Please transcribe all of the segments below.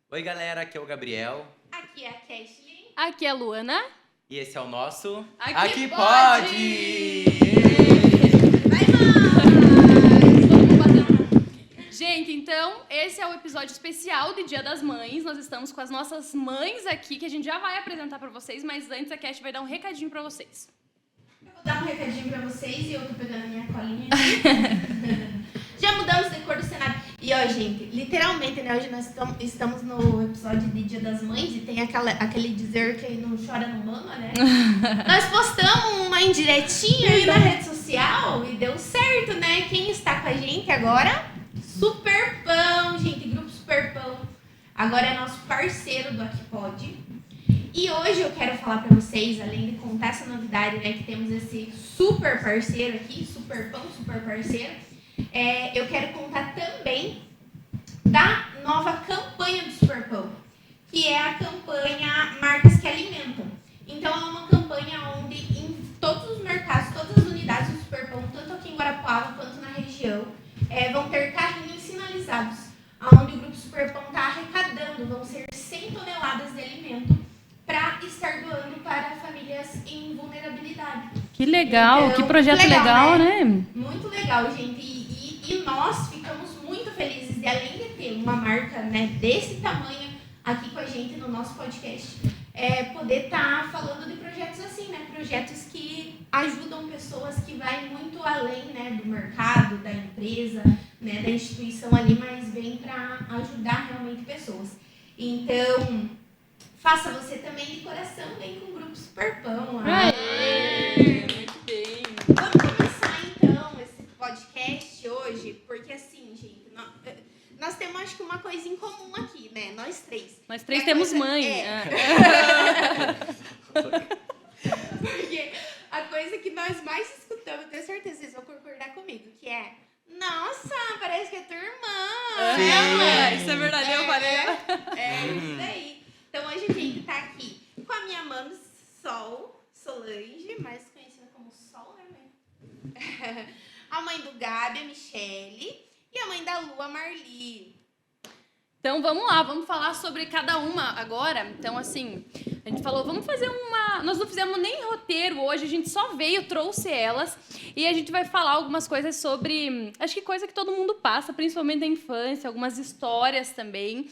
Oi, galera, aqui é o Gabriel. Aqui é a Cashley. Aqui é a Luana. E esse é o nosso... Aqui Pode! Vai mais! Vamos bater. Gente, então, esse é o episódio especial de Dia das Mães. Nós estamos com as nossas mães aqui, que a gente já vai apresentar pra vocês, mas antes a Cash vai dar um recadinho pra vocês. Eu vou dar um recadinho pra vocês e eu tô pegando a minha colinha aqui. Já mudamos de cor do cenário. E ó, gente, literalmente, né? Hoje nós estamos no episódio de Dia das Mães e tem aquele dizer que não chora não mama, né? Nós postamos uma indiretinha aí na rede social e deu certo, né? Quem está com a gente agora? Super Pão, gente, Grupo Super Pão. Agora é nosso parceiro do Aqui Pode. E hoje eu quero falar pra vocês, além de contar essa novidade, né? Que temos esse super parceiro aqui, Super Pão, super parceiro. Eu quero contar também da nova campanha do Super Pão, que é a campanha Marcas que Alimentam. Então é uma campanha onde em todos os mercados, todas as unidades do Super Pão, tanto aqui em Guarapuava quanto na região, vão ter carrinhos sinalizados, onde o Grupo Super Pão está arrecadando, vão ser 100 toneladas de alimento para estar doando para famílias em vulnerabilidade. Que legal, então, que projeto legal, né? Muito legal, gente. E nós ficamos muito felizes de, além de ter uma marca, né, desse tamanho aqui com a gente no nosso podcast, poder estar falando de projetos assim, né? Projetos que ajudam pessoas que vai muito além, né, do mercado, da empresa, né, da instituição ali, mas vem para ajudar realmente pessoas. Então, faça você também de coração, vem com o Grupo Super Pão. Muito bem. Vamos começar então esse podcast hoje, porque assim, gente, nós temos acho que uma coisa em comum aqui, né? Nós três. Nós três temos mãe. Porque a coisa que nós mais escutamos, tenho certeza que vocês vão concordar comigo, que é: nossa, parece que é tua irmã. Sim. Isso é verdade, eu falei. Isso daí. Então hoje a gente tá aqui com a minha mãe Sol, Solange, mais conhecida como Sol, né, mãe? A mãe do Gabi, a Michele, e a mãe da Lu, a Marli. Então vamos lá, vamos falar sobre cada uma agora. Então, assim, a gente falou, vamos fazer uma. Nós não fizemos nem roteiro hoje, a gente só veio, trouxe elas. E a gente vai falar algumas coisas sobre. Acho que coisa que todo mundo passa, principalmente da infância, algumas histórias também.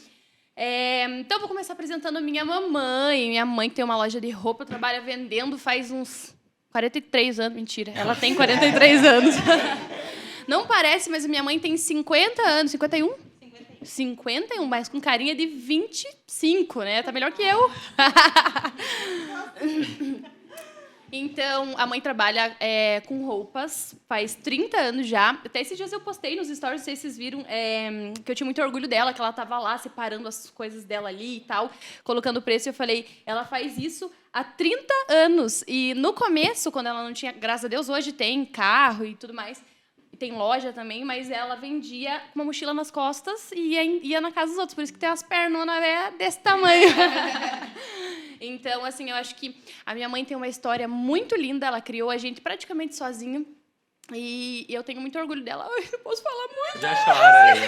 Então, eu vou começar apresentando a minha mamãe. Minha mãe que tem uma loja de roupa, trabalha vendendo faz uns 43 anos. Mentira, ela tem 43 anos. Não parece, mas a minha mãe tem 50 anos. 51? 51, mas com carinha de 25, né? Tá melhor que eu. Então, a mãe trabalha com roupas faz 30 anos já. Até esses dias eu postei nos stories, não sei se vocês viram, que eu tinha muito orgulho dela, que ela tava lá separando as coisas dela ali e tal, colocando o preço. E eu falei, ela faz isso há 30 anos. E no começo, quando ela não tinha, graças a Deus, hoje tem carro e tudo mais, e tem loja também, mas ela vendia com uma mochila nas costas e ia na casa dos outros. Por isso que tem as pernonas desse tamanho. Então, assim, eu acho que a minha mãe tem uma história muito linda. Ela criou a gente praticamente sozinha. E eu tenho muito orgulho dela. Ai, não posso falar muito. Já chora aí.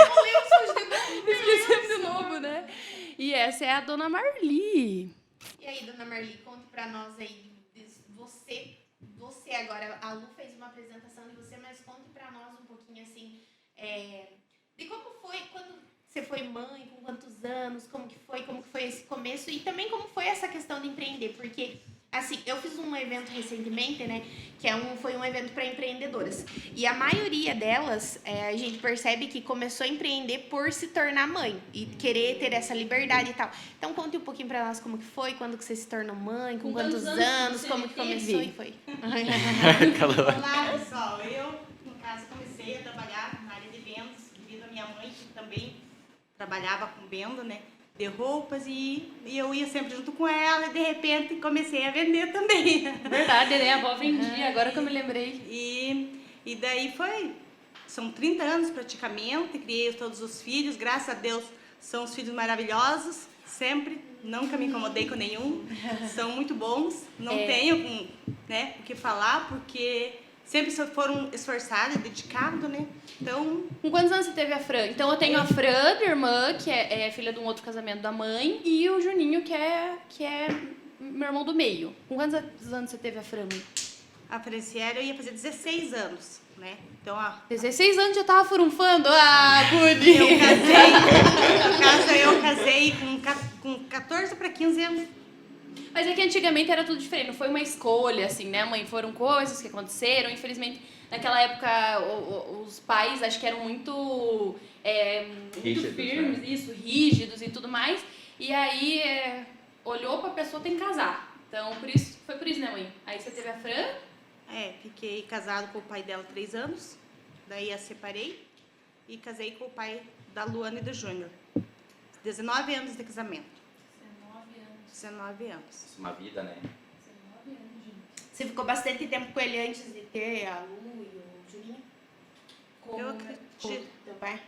Esquecemos de novo, né? E essa é a dona Marli. E aí, dona Marli, conte pra nós aí, você agora, a Lu fez uma apresentação de você, mas conte pra nós um pouquinho, assim, de como foi, quando você foi mãe, com quantos anos, como que foi esse começo e também como foi essa questão de empreender, porque, assim, eu fiz um evento recentemente, né, que foi um evento para empreendedoras, e a maioria delas, a gente percebe que começou a empreender por se tornar mãe e querer ter essa liberdade e tal. Então, conte um pouquinho para nós como que foi, quando que você se tornou mãe, com quantos anos, como que começou e foi. Olá, pessoal. Eu, no caso, comecei a trabalhar na área de vendas, devido à minha mãe, que também trabalhava com venda, né, de roupas, e eu ia sempre junto com ela, e de repente comecei a vender também. Verdade, né? A avó vendia, agora que eu me lembrei. E daí são 30 anos praticamente, criei todos os filhos, graças a Deus são os filhos maravilhosos, sempre, nunca me incomodei com nenhum, são muito bons, não tenho o que falar, porque sempre foram esforçados, dedicados, né? Então, Com quantos anos você teve a Fran? Então eu tenho a Fran, minha irmã, que é filha de um outro casamento da mãe, e o Juninho, que é meu irmão do meio. Com quantos anos você teve a Fran? a Franciele, eu ia fazer 16 anos, né? Então, ó, 16 anos já tava furunfando? Ah, bonito! eu casei com 14 para 15 anos. Mas é que antigamente era tudo diferente, não foi uma escolha, assim, né, mãe? Foram coisas que aconteceram, infelizmente, naquela época, os pais, acho que eram muito Rígidos, firmes, né? isso, rígidos e tudo mais, e aí olhou pra pessoa, tem que casar. Então, foi por isso, né, mãe? Aí você teve a Fran. Fiquei casado com o pai dela 3 anos, daí a separei e casei com o pai da Luana e do Júnior. 19 anos de casamento. 19 anos. Uma vida, né? 19 anos, gente. Você ficou bastante tempo com ele antes de ter a Lu e o Juninho? Eu Com acredito. teu pai?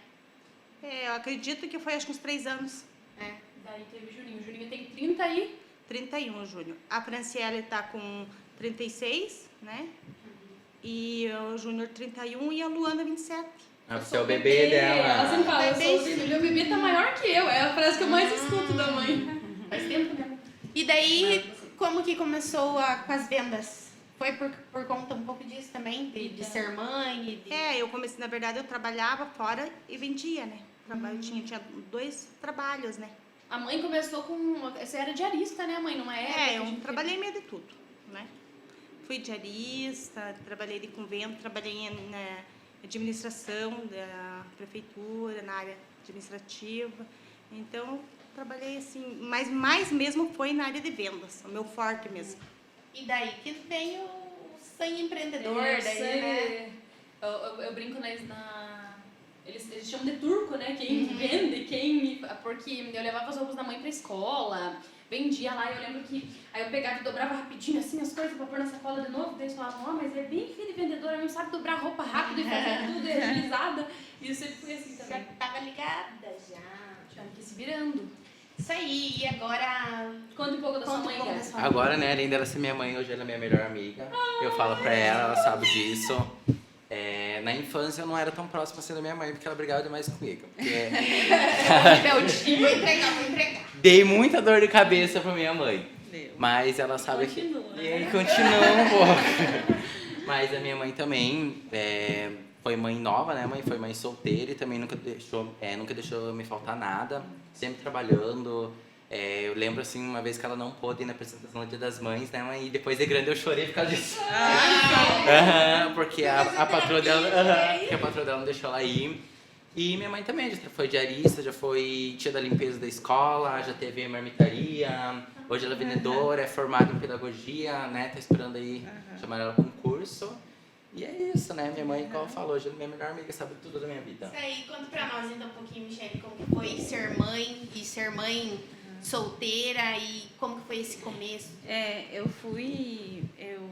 Eu acredito que foi acho que uns 3 anos. Daí teve o Juninho. O Juninho tem 30 aí. 31, Júnior. A Franciele tá com 36, né? E o Júnior 31 e a Luana 27. Você é o bebê dela. Ela sempre fala, eu Bebê, sou o bebê. Meu bebê tá maior que eu. É a frase que eu mais escuto da mãe. Faz tempo, né? E daí, como que começou com as vendas? Foi por conta um pouco disso também? De ser mãe? Eu comecei, na verdade, eu trabalhava fora e vendia, né? Tinha 2 trabalhos, né? A mãe começou com... Você era diarista, né, mãe? Numa época. Eu a gente trabalhei meio de tudo, né? Fui diarista, trabalhei de convento, trabalhei na administração da prefeitura, na área administrativa. Então, trabalhei assim, mas mais mesmo foi na área de vendas, o meu forte mesmo. E daí que vem o sangue empreendedor, daí, sangue, né? Eu brinco eles chamam de turco, né? Quem vende, porque eu levava as roupas da mãe pra escola, vendia lá, e eu lembro que aí eu pegava e dobrava rapidinho assim as coisas pra pôr na sacola de novo, daí eles falavam, mas é bem filha de vendedora, não sabe dobrar roupa rápido e fazer tudo, é agilizada. E eu sempre fui assim Já também. tava ligada, já. Já me se virando. Isso aí, e agora... Conta um pouco da sua Conta um mãe, pouco Gá. da sua Agora, né, além dela ser minha mãe, hoje ela é minha melhor amiga. Eu falo pra ela sabe disso. Na infância eu não era tão próxima assim da minha mãe, porque ela brigava demais comigo. Porque Vou entregar. dei muita dor de cabeça pra minha mãe. Deu. Mas ela sabe que... Continua, E aí continua um pouco. Mas a minha mãe também foi mãe nova, né? Mãe foi mãe solteira e também nunca deixou me faltar nada. Sempre trabalhando. Eu lembro, assim, uma vez que ela não pôde ir na apresentação do Dia das Mães, né, mãe? E depois de grande eu chorei por causa disso. Porque a patroa dela não deixou ela ir. E minha mãe também já foi diarista, já foi tia da limpeza da escola, já teve marmitaria. Hoje ela é vendedora, é formada em pedagogia, né? Tá esperando aí chamar ela para um curso. E é isso, né? Minha mãe, como falou, hoje é minha melhor amiga, sabe tudo da minha vida. Isso aí, conta pra nós então um pouquinho, Michele, como que foi ser mãe solteira e como que foi esse começo? Eu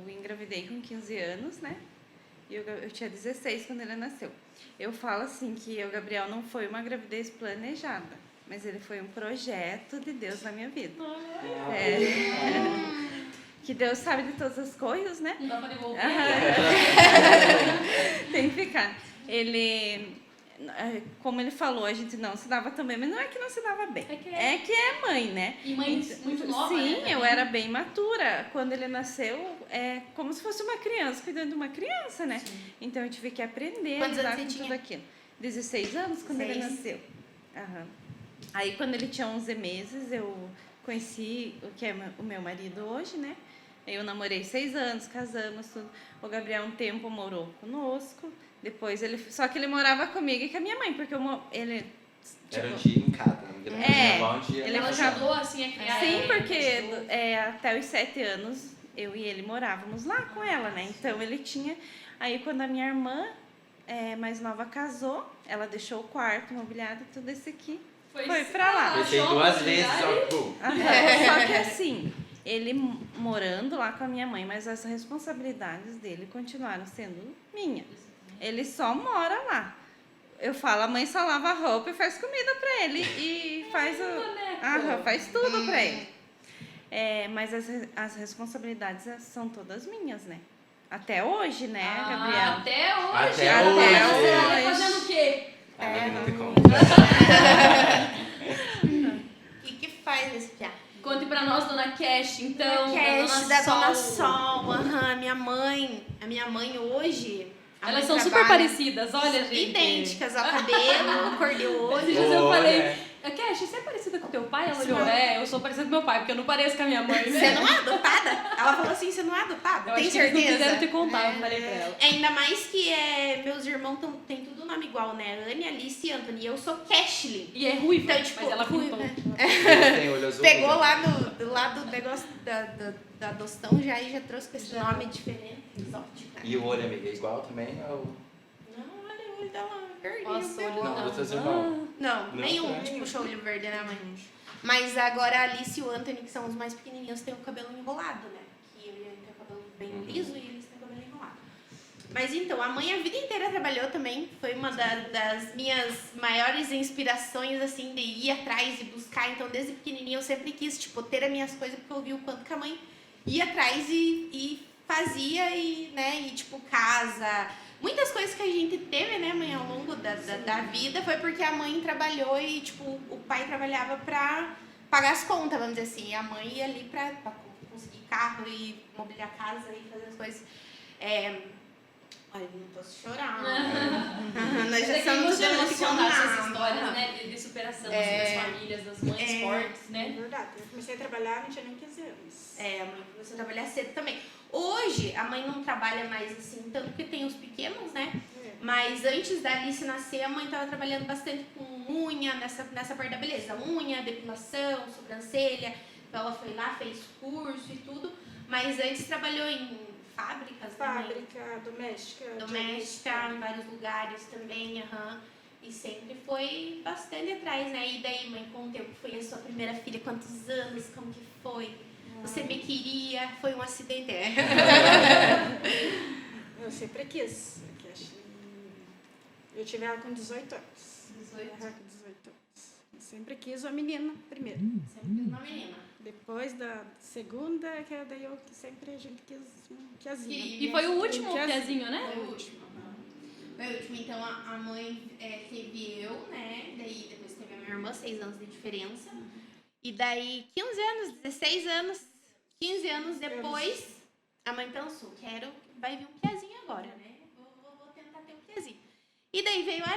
engravidei com 15 anos, né? E eu tinha 16 quando ele nasceu. Eu falo assim que o Gabriel não foi uma gravidez planejada, mas ele foi um projeto de Deus na minha vida. Que Deus sabe de todas as coisas, né? Não dá pra devolver. Tem que ficar. Como ele falou, a gente não se dava também, mas não é que não se dava bem. É que é mãe, né? E mãe muito nova, Sim, né, eu também. era bem matura. Quando ele nasceu, é como se fosse uma criança, cuidando de uma criança, né? Sim. Então eu tive que aprender Quantos a lidar anos com você tudo tinha? aquilo. 16 anos quando ele 16. nasceu. Aí quando ele tinha 11 meses, eu conheci o que é o meu marido hoje, né? Eu namorei 6 anos, casamos, tudo. O Gabriel um tempo morou conosco. Depois só que ele morava comigo e com a minha mãe, porque ele Era um dia em cada. Um dia ele Ela ficava- ajudou, assim, a criar Sim, ela, porque ajudou. até os 7 anos eu e ele morávamos lá com ela, né? Então ele tinha. Aí quando a minha irmã mais nova casou, ela deixou o quarto mobiliado, tudo isso aqui. Foi pra lá. Pensei Achou 2 uma vezes, oportunidade? ó. Só que assim, ele morando lá com a minha mãe, mas as responsabilidades dele continuaram sendo minha. Ele só mora lá. Eu falo, a mãe só lava a roupa e faz comida pra ele e faz faz tudo pra ele. Mas as responsabilidades são todas minhas, né? Até hoje, né, Gabriel? Até hoje. Até Você hoje. tá fazendo o quê? A menina te conta. O que faz esse piá? Conte pra nós, dona Cash, então. Cash da Dona Sol. Aham, a minha mãe hoje... a Elas mãe são super trabalha parecidas, olha, gente. idênticas, ó, cabelo, cor de Esses olho. dias eu Olha. falei, Cash, você é parecida com teu pai? Ela olhou, eu sou parecida com meu pai, porque eu não pareço com a minha mãe, né? Você não é adotada? Ela falou assim, você não é adotada? Eu Tem acho que eles não certeza? quiseram te contar, eu falei pra ela. Ainda mais que meus irmãos tem tudo nome igual, né? Anne, Alice e Anthony. Eu sou Cashley. E é ruiva, Então, tipo, mas ela ruiva, pintou. né? Tem olho azul. Pegou né? lá do negócio da adostão já e já trouxe com esse nome diferente, exótico. Né? E o olho, amiga, é igual também? Ou... Não, olha o olho dela verdinho. Nossa, olho Não, da dos seus irmãos. Não, Não, nenhum é. puxou olho verde, né, mãe? Mas agora a Alice e o Anthony, que são os mais pequenininhos, têm o cabelo enrolado, né? Que eu tenho o cabelo bem liso e eles têm o cabelo enrolado. Mas então, a mãe a vida inteira trabalhou também. Foi uma das minhas maiores inspirações, assim, de ir atrás e buscar. Então, desde pequenininha, eu sempre quis, tipo, ter as minhas coisas, porque eu vi o quanto que a mãe ia atrás e fazia, e, né, e, tipo, casa... Muitas coisas que a gente teve, né, mãe, ao longo da vida foi porque a mãe trabalhou e, tipo, o pai trabalhava pra pagar as contas, vamos dizer assim. E a mãe ia ali pra conseguir carro e mobiliar a casa e fazer as coisas. Olha, não posso chorar. Nós já estamos emocionadas essas emocionadas. histórias, né, de superação, assim, das famílias, das mães fortes, É né? verdade. Eu comecei a trabalhar, não tinha nem 15 anos. A mãe começou a trabalhar cedo também. Hoje, a mãe não trabalha mais assim, tanto que tem os pequenos, né? Mas antes da Alice nascer, a mãe estava trabalhando bastante com unha, nessa parte da beleza. Unha, depilação, sobrancelha. Então, ela foi lá, fez curso e tudo. Mas antes trabalhou em fábricas também. Fábrica, doméstica. Doméstica, em vários lugares também, E sempre foi bastante atrás, né? E daí, mãe, conta que foi a sua primeira filha, quantos anos, como que foi? Você me queria, foi um acidente. Eu sempre quis. Eu tive ela com 18 anos. 18. Ela com 18 anos. Eu sempre quis uma menina primeiro. Sempre quis uma menina. Depois da segunda, que era daí eu que sempre a gente quis um piazinho. E foi o último piazinho, né? Foi o último. Foi o último. Então, a mãe teve eu, né? Daí depois teve a minha irmã, 6 anos de diferença. E daí, 15 anos, 16 anos, 15 anos depois, a mãe pensou, vai vir um piazinho agora, né? Vou tentar ter um piazinho. E daí veio a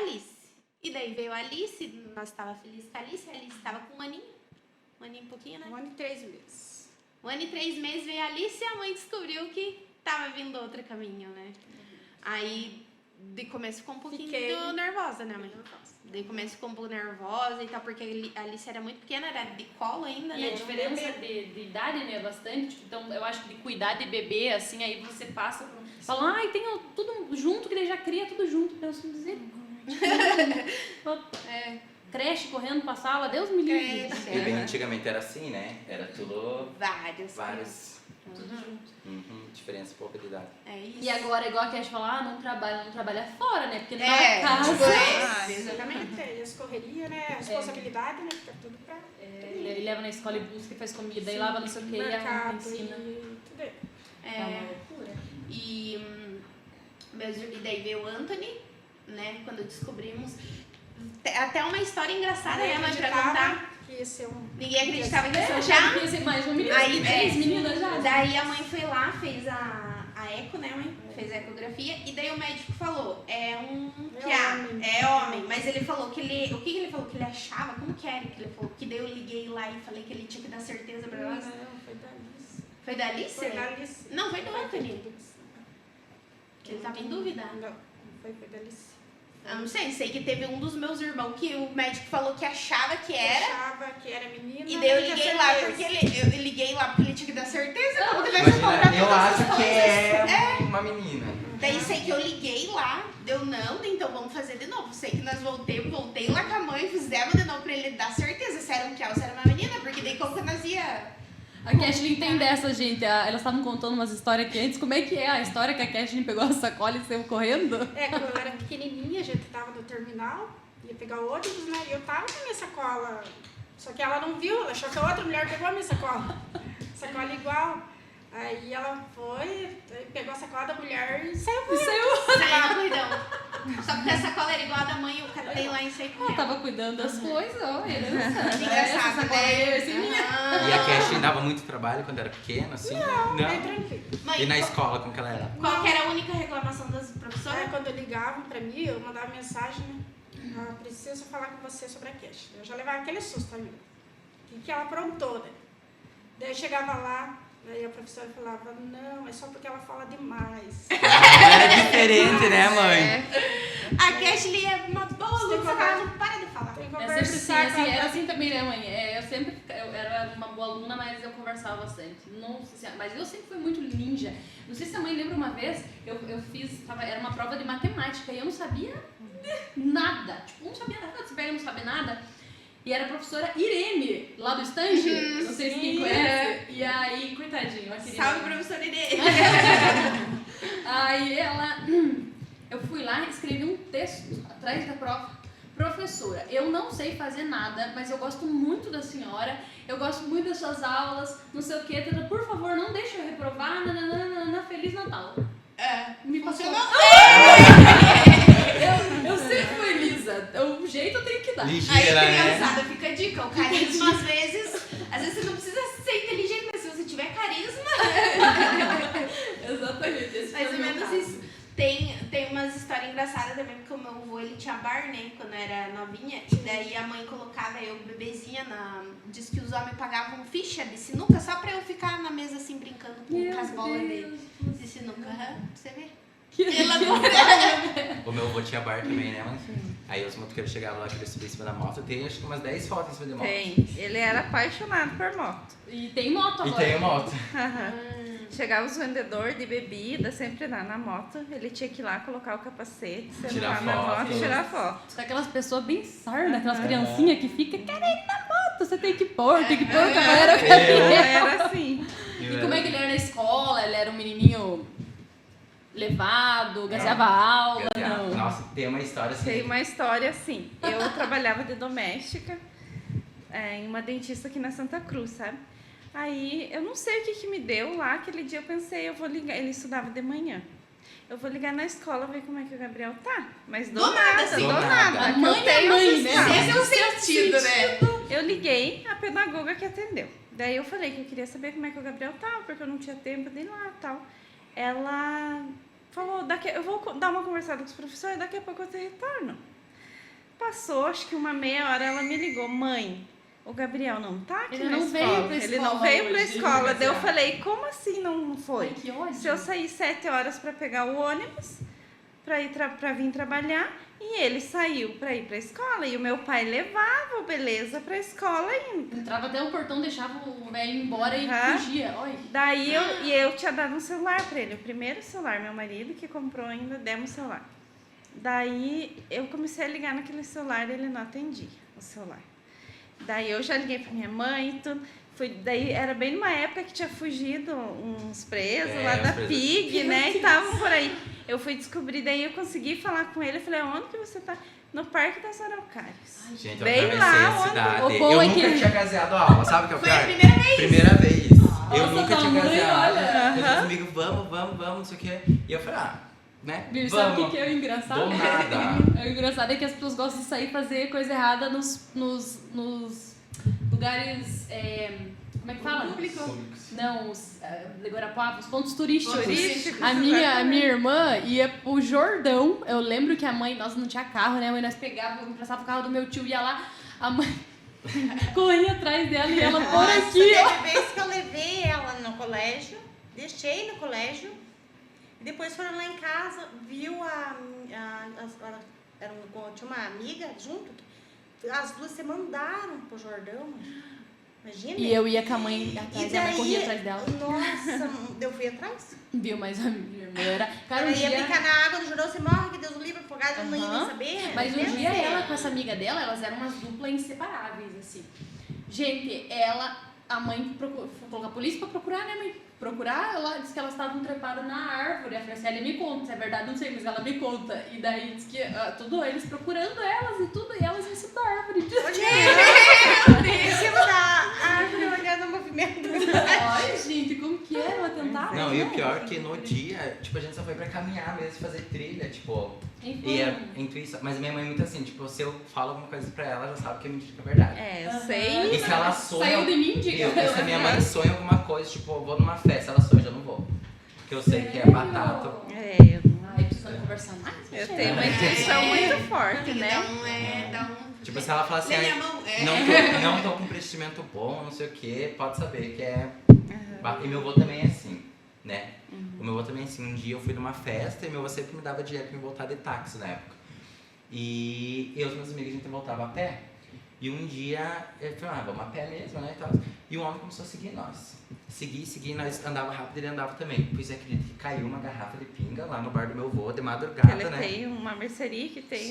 Alice. Nós estávamos felizes com a Alice estava com um aninho e pouquinho, né? 1 ano e 3 meses. 1 ano e 3 meses veio a Alice e a mãe descobriu que estava vindo outro caminho, né? Aí, de começo ficou um pouquinho nervosa, né, mãe? De começo ficou um pouco nervosa e tal, porque a Alice era muito pequena, era de colo ainda, E né? a diferença de idade, né, é bastante. Tipo, então, eu acho que de cuidar de bebê, assim, aí você passa... Fala, ai, tem tudo junto, que ele já cria tudo junto. Deus me dizer. Creche correndo pra sala, Deus me livre. E bem antigamente era assim, né? Era tudo... Vários. Tudo junto. Diferença pouca de idade. É isso. E agora, igual a Cash fala, não trabalha fora, né? Porque na casa... Exatamente. E as correrias, né? A responsabilidade, né? Fica tudo pra... Ele leva na escola e busca e faz comida, e lava não sei o que, e arruma, ensina. Tudo aí. É uma loucura. E daí veio o Anthony, né? Quando descobrimos. Até uma história engraçada, né, mãe, pra contar. Que ia ser Ninguém acreditava que isso já. Ia ser mais uma menina, Aí, 3 meninas já. Daí a mãe foi lá, fez a eco, né, mãe? Fez a ecografia. E daí o médico falou, é homem. Mas ele falou que ele... O que ele falou? Que ele achava? Como que era que ele falou? Que daí eu liguei lá e falei que ele tinha que dar certeza pra nós. Não, foi da Alice. Foi da Alice? Foi da Alice. Não, foi do Anthony. Que ele tava em dúvida. Não foi da Alice. Eu não sei que teve um dos meus irmãos que o médico falou que achava que era. Achava que era menina. E daí eu liguei lá porque eu liguei lá porque ele tinha que dar certeza. Como que vai ser comprar Eu todas acho essas que coisas? é uma menina. Daí sei que eu liguei lá, deu não, então vamos fazer de novo. Sei que nós voltei lá com a mãe, fizemos de novo pra ele dar certeza se era um que ou se era uma menina, porque daí como que nós ia. A Cashlyn tem dessa, gente. Elas estavam contando umas histórias aqui antes. Como é que é a história que a Cashlyn pegou a sacola e saiu correndo? Quando eu era pequenininha, a gente tava no terminal, ia pegar o ônibus, né? E eu tava com a minha sacola. Só que ela não viu, ela achou que a outra mulher pegou a minha sacola. Sacola igual. Aí ela foi, pegou a sacola da mulher e saiu Saiu cuidando. Só porque a sacola era igual a da mãe, o cara tem lá em sei Ela tava cuidando das coisas, ó, herança. Engraçado, né? E a Cash dava muito trabalho quando era pequena, assim? bem tranquilo. Mãe, E na escola, como que ela era? qual que era a única reclamação das Aí professoras? quando ligavam pra mim, eu mandava mensagem, né? Ah, preciso falar com você sobre a Cash. Eu já levava aquele susto ali. O que ela aprontou, né? Daí eu chegava lá, aí a professora falava, não, é só porque ela fala demais. Era diferente, né, mãe? A Cashley é uma boa Você tem aluna, que ela não para de falar. Tem que É sempre assim, conversar com era ela. assim também, né, mãe? Eu era uma boa aluna, mas eu conversava bastante. Mas eu sempre fui muito ninja. Não sei se a mãe lembra uma vez, eu fiz, era uma prova de matemática e eu não sabia nada. Tipo, não sabia nada, você pega e não sabe nada. E era a professora Irene, lá do estande. Não sei se quem conhece. E aí, coitadinha, uma querida. Salve, professora Irene. Aí ela. Eu fui lá e escrevi um texto atrás da prova. Professora, eu não sei fazer nada, mas eu gosto muito da senhora, eu gosto muito das suas aulas, não sei o que, por favor, não deixe eu reprovar, nananana, Feliz Natal. Me passou. Eu sempre fui Elisa, o jeito eu tenho que dar. Aí, Ligeira, né? criançada, fica a dica. O carisma, às vezes você não precisa ser inteligente, mas se você tiver carisma, Exatamente, esse mais foi ou o meu menos caso. isso. Tem umas histórias engraçadas também, porque o meu avô, ele tinha bar, né, quando eu era novinha, e daí a mãe colocava eu, bebezinha, diz que os homens pagavam ficha de sinuca só pra eu ficar na mesa, assim, brincando com as bolas de sinuca. Pra você ver. O meu avô tinha bar também, né, mãe? Aí os motoqueiros chegavam lá, queriam subir em cima da moto. Tem acho que umas 10 fotos em cima da moto. Tem. Ele era apaixonado por moto. E tem moto E agora. tem a moto. Chegava os vendedores de bebida, sempre lá na moto. Ele tinha que ir lá colocar o capacete, Tirar sentar na foto. moto e tirar foto. Só aquelas pessoas bem sardas, aquelas criancinhas que ficam, quero ir na moto, você tem que pôr, tem que pôr, o galera Era assim. E como é que ele era na escola? Ele era um menininho levado, gaseava aula, não. Nossa, tem uma história assim. Tem uma história assim. Eu trabalhava de doméstica em uma dentista aqui na Santa Cruz, sabe? Aí, eu não sei o que me deu lá. Aquele dia eu pensei, eu vou ligar. Ele estudava de manhã. Eu vou ligar na escola ver como é que o Gabriel tá. Mas do nada, assim. do Do nada. nada. A que mãe eu é tenho mãe, né? esse- Esse é o sentido, né? Eu liguei, a pedagoga que atendeu. Daí eu falei que eu queria saber como é que o Gabriel tava, porque eu não tinha tempo de ir lá e tal. Ela falou, eu vou dar uma conversada com os professores, daqui a pouco eu te retorno. Passou, acho que uma meia hora, ela me ligou, mãe, o Gabriel não tá aqui Ele na não escola. veio pra Ele escola não veio pra hoje, escola. Daí eu né? falei, como assim não foi? Ai, que ódio. Se eu sair 7 horas para pegar o ônibus, para vir trabalhar, e ele saiu para ir para a escola, e o meu pai levava o Beleza para a escola ainda. Entrava até o portão, deixava o velho ir embora e Aham. fugia. Olha. Daí eu tinha dado um celular para ele, o primeiro celular, meu marido que comprou ainda, demos o celular. Daí eu comecei a ligar naquele celular e ele não atendia o celular. Daí eu já liguei para minha mãe e tudo. Daí era bem numa época que tinha fugido uns presos lá uns da presos. PIG, né? E estavam por aí. Eu fui descobrir, daí eu consegui falar com ele. Eu falei, onde que você tá? No Parque das Araucárias. Gente, eu Bem atravessei lá a onde- cidade. O bom Eu é nunca que- tinha gaseado a aula, sabe o que é o Foi a pior? primeira vez. Primeira vez. Eu Nossa, nunca tinha tamanho, gaseado. olha. Meus amigos, vamos, não sei o quê. E eu falei, né? Viu? Sabe o Vamos. que é o engraçado? Do nada. O engraçado é que as pessoas gostam de sair e fazer coisa errada nos lugares. Como é que fala? Não, de Guarapuava, os pontos turísticos. Turísticos, A minha exatamente. irmã ia pro Jordão. Eu lembro que a mãe, nós não tinha carro, né? A mãe nós pegávamos, emprestava o carro do meu tio, ia lá, a mãe corria atrás dela e ela por Nossa, aqui, ó. teve vez que eu levei ela no colégio, deixei no colégio, e depois foram lá em casa, viu tinha uma amiga junto, as duas se mandaram pro Jordão, imagina. E eu ia com a mãe atrás, e a mãe corria atrás dela. Nossa, eu fui atrás. Viu? Mas a minha irmã era. Cara, Ela um ia dia. brincar na água do Jordão, você morre, que Deus o livre, afogado, eu não ia nem Aham. saber. Mas um Pensa. dia ela com essa amiga dela, elas eram umas duplas inseparáveis, assim. Gente, a mãe colocou a polícia pra procurar, né, mãe? Procurar, ela disse que elas estavam trepadas na árvore. A Franciele me conta, se é verdade, não sei, mas ela me conta. E daí disse que tudo eles procurando elas e tudo, e elas em cima da árvore. Em cima da árvore, olhando o movimento. Ai, gente, como que era o atentado? Não, e o pior é que no dia, tipo, a gente só foi pra caminhar mesmo, fazer trilha, tipo... E a intuição... Mas a minha mãe é muito assim, tipo, se eu falo alguma coisa pra ela, ela já sabe que é mentira, que é verdade. Eu sei. E se ela sonha... Saiu de mim, diga. E se a minha mãe sonha alguma coisa, tipo, eu vou numa festa, ela sonha, eu já não vou. Porque eu sei que é batata. Ai, precisa conversar mais. Eu tenho uma intuição muito forte, né? Dá um... Tipo, se ela falar assim, Lê minha mão. não tô com um prestimento bom, não sei o quê, pode saber que é... E meu avô também é assim, né? O meu avô também é assim. Um dia eu fui numa festa e meu avô sempre me dava dinheiro pra me voltar de táxi na época. E eu e os meus amigos, a gente voltava a pé. E um dia, ele falou, vamos a pé mesmo, né? E, tal. E o homem começou a seguir nós. Seguir, nós andava rápido, ele andava também. Pois é, acredito que caiu uma garrafa de pinga lá no bar do meu avô, de madrugada, Ele né? tem uma mercearia que tem...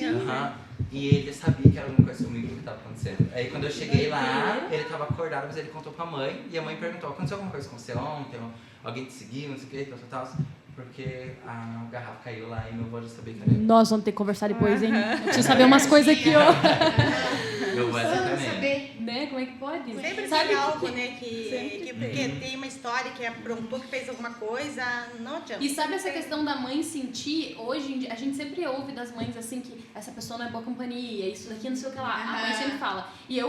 E ele sabia que era alguma coisa comigo que estava acontecendo. Aí quando eu cheguei lá, ele estava acordado, mas ele contou pra mãe. E a mãe perguntou, aconteceu alguma coisa com você ontem? Alguém te seguiu, não sei o que, tal. Porque a garrafa caiu lá e meu avô já sabia que era ele. Nós vamos ter que conversar depois, hein? Eu preciso saber umas coisas aqui, ó. Meu avô é assim também. Saber. Né? Como é que pode? Sempre Sabe tem que- algo, né? Que porque tem uma história que aprontou, que fez alguma coisa, não adianta. E sabe essa questão da mãe sentir, hoje em dia, a gente sempre ouve das mães assim que essa pessoa não é boa companhia, isso daqui não sei o que lá. A mãe sempre fala. E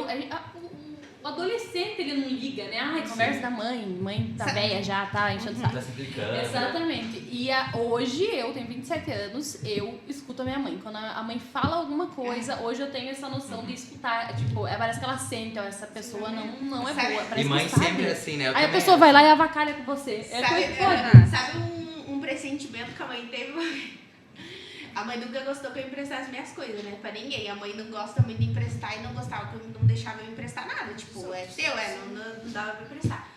o adolescente, ele não liga, né? Ai, conversa da mãe tá velha já, tá enchendo o saco. Tá se implicando. Exatamente. E hoje, eu tenho 27 anos, eu escuto a minha mãe. Quando a mãe fala alguma coisa, hoje eu tenho essa noção de escutar. Tipo, parece que ela sente, ó, essa pessoa não é boa. Parece E mãe que sabe. sempre é assim, né? Eu Aí a também. pessoa vai lá e avacalha com você. É Sabe, coisa que pode. sabe um pressentimento que a mãe teve uma vez? A mãe nunca gostou que eu emprestasse minhas coisas, né? Pra ninguém. A mãe não gosta muito de emprestar e não gostava que eu não deixava eu emprestar nada. Tipo, é teu, não dava pra emprestar.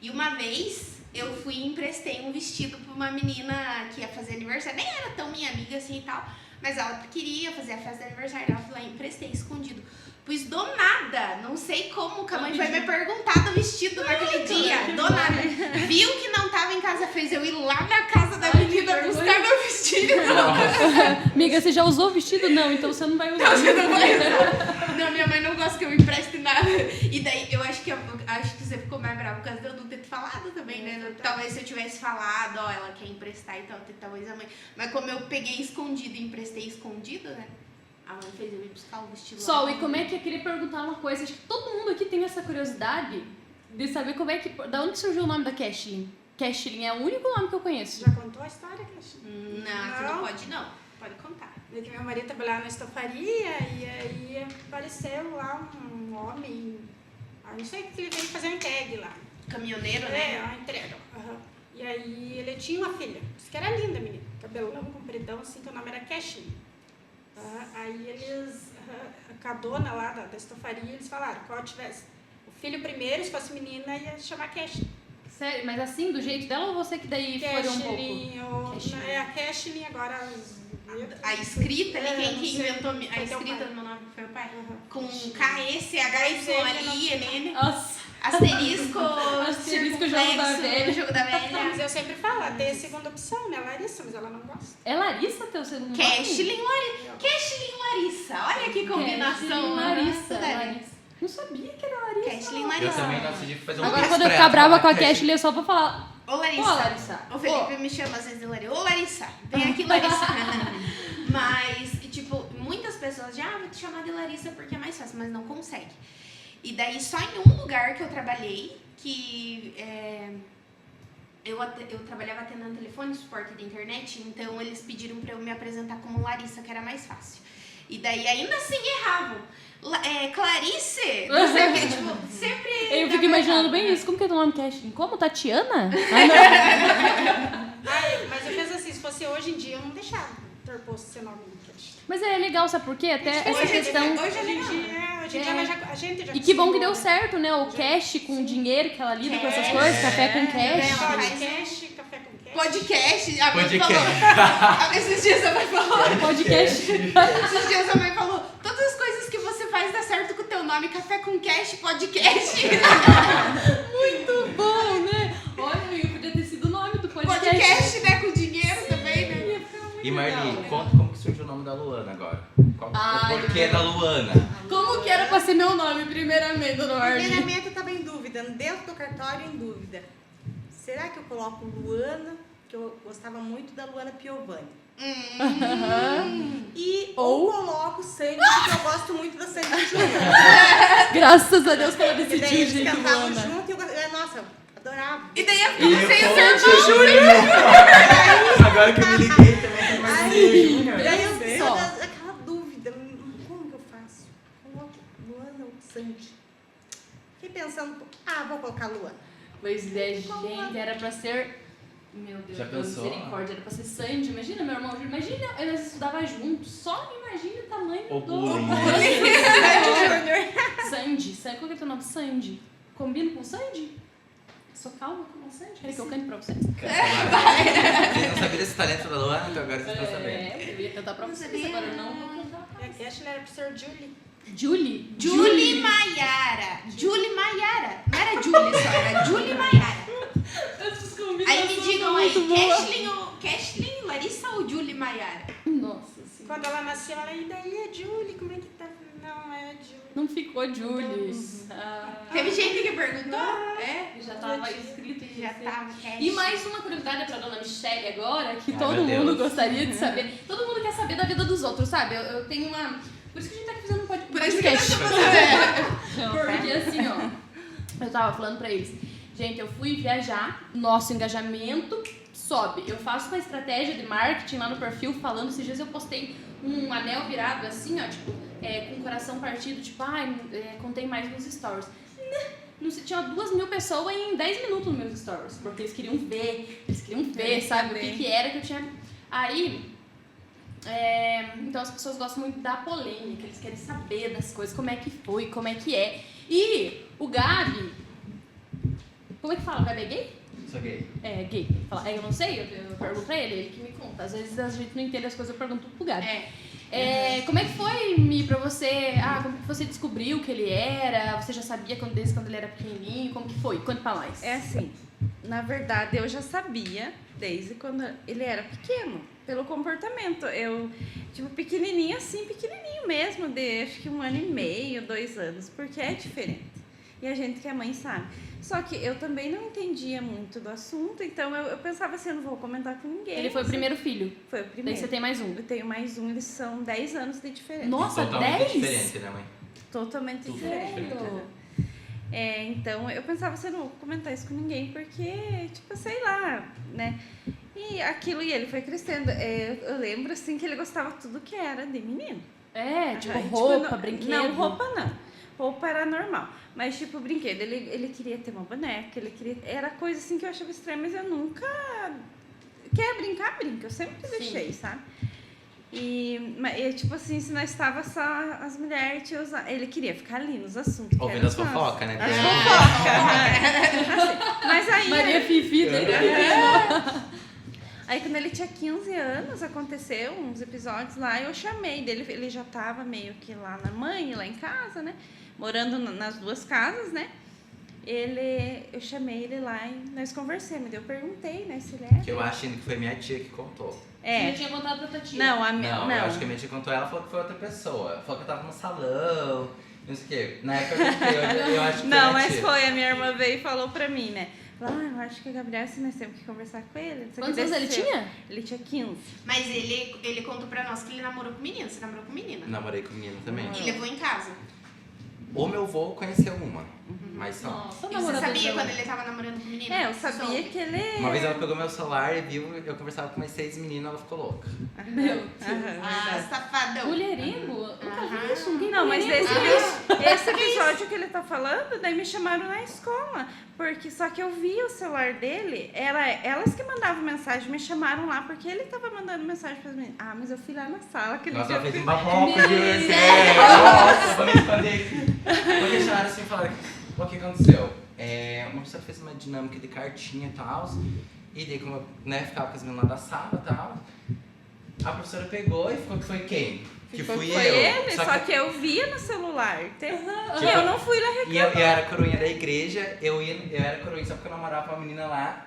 E uma vez eu fui e emprestei um vestido pra uma menina que ia fazer aniversário. Nem era tão minha amiga assim e tal. Mas ela queria fazer a festa de aniversário. Ela falou, emprestei escondido. Pois do nada, não sei como que a mãe foi me perguntar do vestido naquele dia. Do nada. Viu que não tava em casa, fez eu ir lá na casa da menina buscar meu vestido. Amiga, você já usou o vestido? Não, então você não vai usar. Você não vai usar. Não, minha mãe não gosta que eu empreste nada. E daí eu acho que você ficou mais brava por causa de eu não ter te falado também, né? Talvez se eu tivesse falado, ó, ela quer emprestar e tal, talvez a mãe. Mas como eu peguei escondido e emprestei escondido, né? A mãe fez eu ir buscar o vestido. Sol, lá. e como é que eu queria perguntar uma coisa? Acho que todo mundo aqui tem essa curiosidade de saber como é que. Da onde surgiu o nome da Cashlyn? Cashlyn é o único nome que eu conheço. Já contou a história, Caixa? Não, você não pode não. Pode contar. Que meu marido trabalhava na estofaria e aí apareceu lá um homem, não sei o que ele veio fazer um entregue lá. Caminhoneiro, É, né? uma entrega. E aí ele tinha uma filha, disse que era linda, menina, cabelão compridão, assim, que o nome era Cashlyn. Aí eles, a dona lá da estofaria, eles falaram, qual tivesse o filho primeiro, se fosse menina, ia chamar Cashlyn. Sério, mas assim, do jeito dela ou você que daí foi um pouco? Cashlyn, é a Cashlyn agora. A escrita ali, quem não que sei. inventou a Foi teu escrita pai. do meu nome foi o pai? Uhum. Com KSHYLINN, Nossa, asterisco, Asterisco, jogo da circunflexo, velha. jogo da Não, mas velha. eu sempre falo, tem a segunda opção, né? Larissa, mas ela não gosta. é Larissa teu segundo nome? Cashlyn Larissa. Olha que combinação. Cashlyn Larissa. né? Larissa. Não sabia que era Larissa. Cashlyn Eu Larissa. também não decidi fazer um Agora, texto quando eu pra ficar ela brava falar com a Cashlyn. Cashlyn, eu só vou falar. Ô Larissa. Ô, Larissa. O Felipe me chama às vezes de Larissa. Ô Larissa, vem aqui Larissa. Mas, tipo, muitas pessoas já vou te chamar de Larissa porque é mais fácil, mas não consegue. E daí só em um lugar que eu trabalhei, que eu trabalhava atendendo telefone, suporte de internet, então eles pediram pra eu me apresentar como Larissa, que era mais fácil. E daí ainda assim erravam. Clarice? Não sei o que, tipo, sempre... Eu fico imaginando bem isso. Como que é teu nome, Cashlyn? Como? Tatiana? Ah, não. Ai, mas eu penso assim, se fosse hoje em dia, eu não deixava ter posto seu nome no Cashlyn. Mas é legal, sabe por quê? Até essa Hoje em questão... dia- Hoje em dia a gente já E que bom que acostumou, deu né? certo, né? O cash com dinheiro que ela lida com essas Cash. coisas, café com cash. Podcast, café com cash. Podcast. A mãe Podcast. falou. Esses dias a mãe falou. Podcast. Esses dias a mãe falou. Todas as coisas que você faz dá certo com o teu nome. Café com cash, podcast. Muito bom, né? Olha, amigo, podia ter sido o nome do podcast. Podcast, né? Com dinheiro também, né? E Marli, conta como que surgiu o nome da Luana agora. Ai, O porquê da Luana. Como que era pra ser meu nome, primeiramente, dona Marli? Primeiramente eu estava em dúvida, dentro do cartório em dúvida. será que eu coloco Luana? Que eu gostava muito da Luana Piovani. Ou coloco Sandy, porque eu gosto muito da Sandy Júnior. Graças a Deus que ela E daí decidiu, eles gente, cantavam Luana. junto e nossa, eu adorava. E daí ia E ficar eu sem o coloco Sandy Júnior. Agora que eu me liguei também tem mais Aí, Júnior. daí eu Só. tenho aquela dúvida, como que eu faço? Coloco Luana ou Sandy? Fiquei pensando, vou colocar Luana. Pois é, gente, era pra ser... Meu Deus, Já pensou? misericórdia, era pra ser Sandy. Imagina, meu irmão, imagina, nós estudava juntos, só imagina o tamanho O do... bullying, Sandy, qual que é o teu nome? Sandy. Combino com Sandy? Sou calma com a Sandy? Quer que eu cante pra vocês? Vocês não sabiam desse talento da Luana, então agora vocês estão sabendo. Eu ia cantar pra vocês, agora eu não vou cantar. E a Cash era pro Sr. Julie. Julie? Julie Maiara. Julie Maiara. Não era Julie só, era Julie Maiara. Aí me digam aí, Cashlyn, Larissa ou Julie Maiara? Nossa senhora. Quando ela nasceu, ela e daí a Julie, como é que tá? Não, é a Julie. Não ficou Julie. Ah, Teve gente que perguntou? É? já tava escrito em Já você. tava, Cash. E mais uma curiosidade pra dona Michelle agora, que Ai, todo meu mundo Deus. gostaria de saber. Todo mundo quer saber da vida dos outros, sabe? Eu tenho uma... Por isso que a gente tá aqui fazendo um Por isso que nós podcast. Porque assim, ó, eu tava falando pra eles, gente, eu fui viajar, nosso engajamento sobe. Eu faço uma estratégia de marketing lá no perfil falando, esses dias eu postei um anel virado assim, ó, tipo, com o coração partido, tipo, contei mais nos stories. Não sei, tinha 2.000 pessoas em 10 minutos nos meus stories, porque eles queriam ver, sabe, o que era que eu tinha... Aí... então as pessoas gostam muito da polêmica, eles querem saber das coisas, como é que foi, como é que é. E o Gabi, como é que fala? O Gabi é gay? Sou gay. É gay. Fala, eu não sei, eu pergunto pra ele que me conta. Às vezes a gente não entende as coisas, eu pergunto pro Gabi. Como é que foi, Mi, pra você? Como que você descobriu que ele era? Você já sabia desde quando ele era pequenininho? Como que foi? Conta pra nós. É assim, na verdade eu já sabia desde quando ele era pequeno, pelo comportamento. Eu, tipo, pequenininho assim, pequenininho mesmo, de acho que 1 ano e meio, 2 anos, porque é diferente. E a gente que é mãe sabe. Só que eu também não entendia muito do assunto, então eu pensava assim, eu não vou comentar com ninguém. Ele foi o primeiro filho. Foi o Daí primeiro. você tem mais um. Eu tenho mais um, eles são 10 anos de diferença. Nossa, Totalmente 10? diferente, né, mãe? Totalmente Tudo diferente. diferente. Então eu pensava assim, eu não vou comentar isso com ninguém, porque, tipo, sei lá, né? E aquilo, e ele foi crescendo. Eu lembro, assim, que ele gostava tudo que era de menino. Tipo, Aham, roupa, não, brinquedo. Não, roupa não. Roupa era normal. Mas, tipo, brinquedo, ele queria ter uma boneca, ele queria... Era coisa, assim, que eu achava estranha, mas eu nunca... Quer brincar, brinca. Eu sempre deixei, sabe? E, tipo assim, se nós estava só as mulheres, ele queria ficar ali nos assuntos. que Ouvindo eram as fofocas, né? As fofocas. Mas aí... Maria Fifi, Aí, quando ele tinha 15 anos, aconteceu uns episódios lá, eu chamei dele, ele já tava meio que lá na mãe, lá em casa, né? Morando nas 2 casas, né? Eu chamei ele lá e nós conversamos. Eu perguntei, né, se ele era. Que eu acho que foi minha tia que contou. Você tinha contado pra tua tia. Não, a minha. Não, eu acho que a minha tia contou, ela falou que foi outra pessoa. Ela falou que eu tava no salão, não sei o quê. Na época eu acho que foi Não, minha mas tia. foi, a minha irmã veio e falou pra mim, né? Falou, eu acho que o Gabriel, assim, nós temos que conversar com ele. Não sei o que, Quantos anos ele desceu. tinha? Ele tinha 15. Mas ele contou pra nós que ele namorou com menino. Você namorou com menina? Namorei com menino também. E levou em casa. O meu avô conheceu uma, mas só. Nossa, E você namorador sabia dela. quando ele tava namorando com menina? Eu sabia Soube. que ele... Uma vez ela pegou meu celular e viu, eu conversava com mais 6 meninas, ela ficou louca. Meu Deus. Ah, safadão. Mulherengo? Nunca vi isso. Ninguém Não, mas mulherengo. esse episódio que ele tá falando, daí me chamaram na escola. Porque só que eu vi o celular dele, elas que mandavam mensagem, me chamaram lá, porque ele tava mandando mensagem pras meninas. Ah, mas eu fui lá na sala, aquele Nossa, dia. ela fez um babão com isso, Nossa, vou me esconder aqui. Porque chamaram assim e falaram, o que aconteceu? Uma pessoa fez uma dinâmica de cartinha e tal, e daí como eu ficava com as meninas lá da sala e tal, a professora pegou e ficou que foi quem? Que Foi fui eu. ele, só que eu via no celular. E eu não fui lá E eu era coroinha da igreja, eu era coroinha só porque eu namorava com uma menina lá.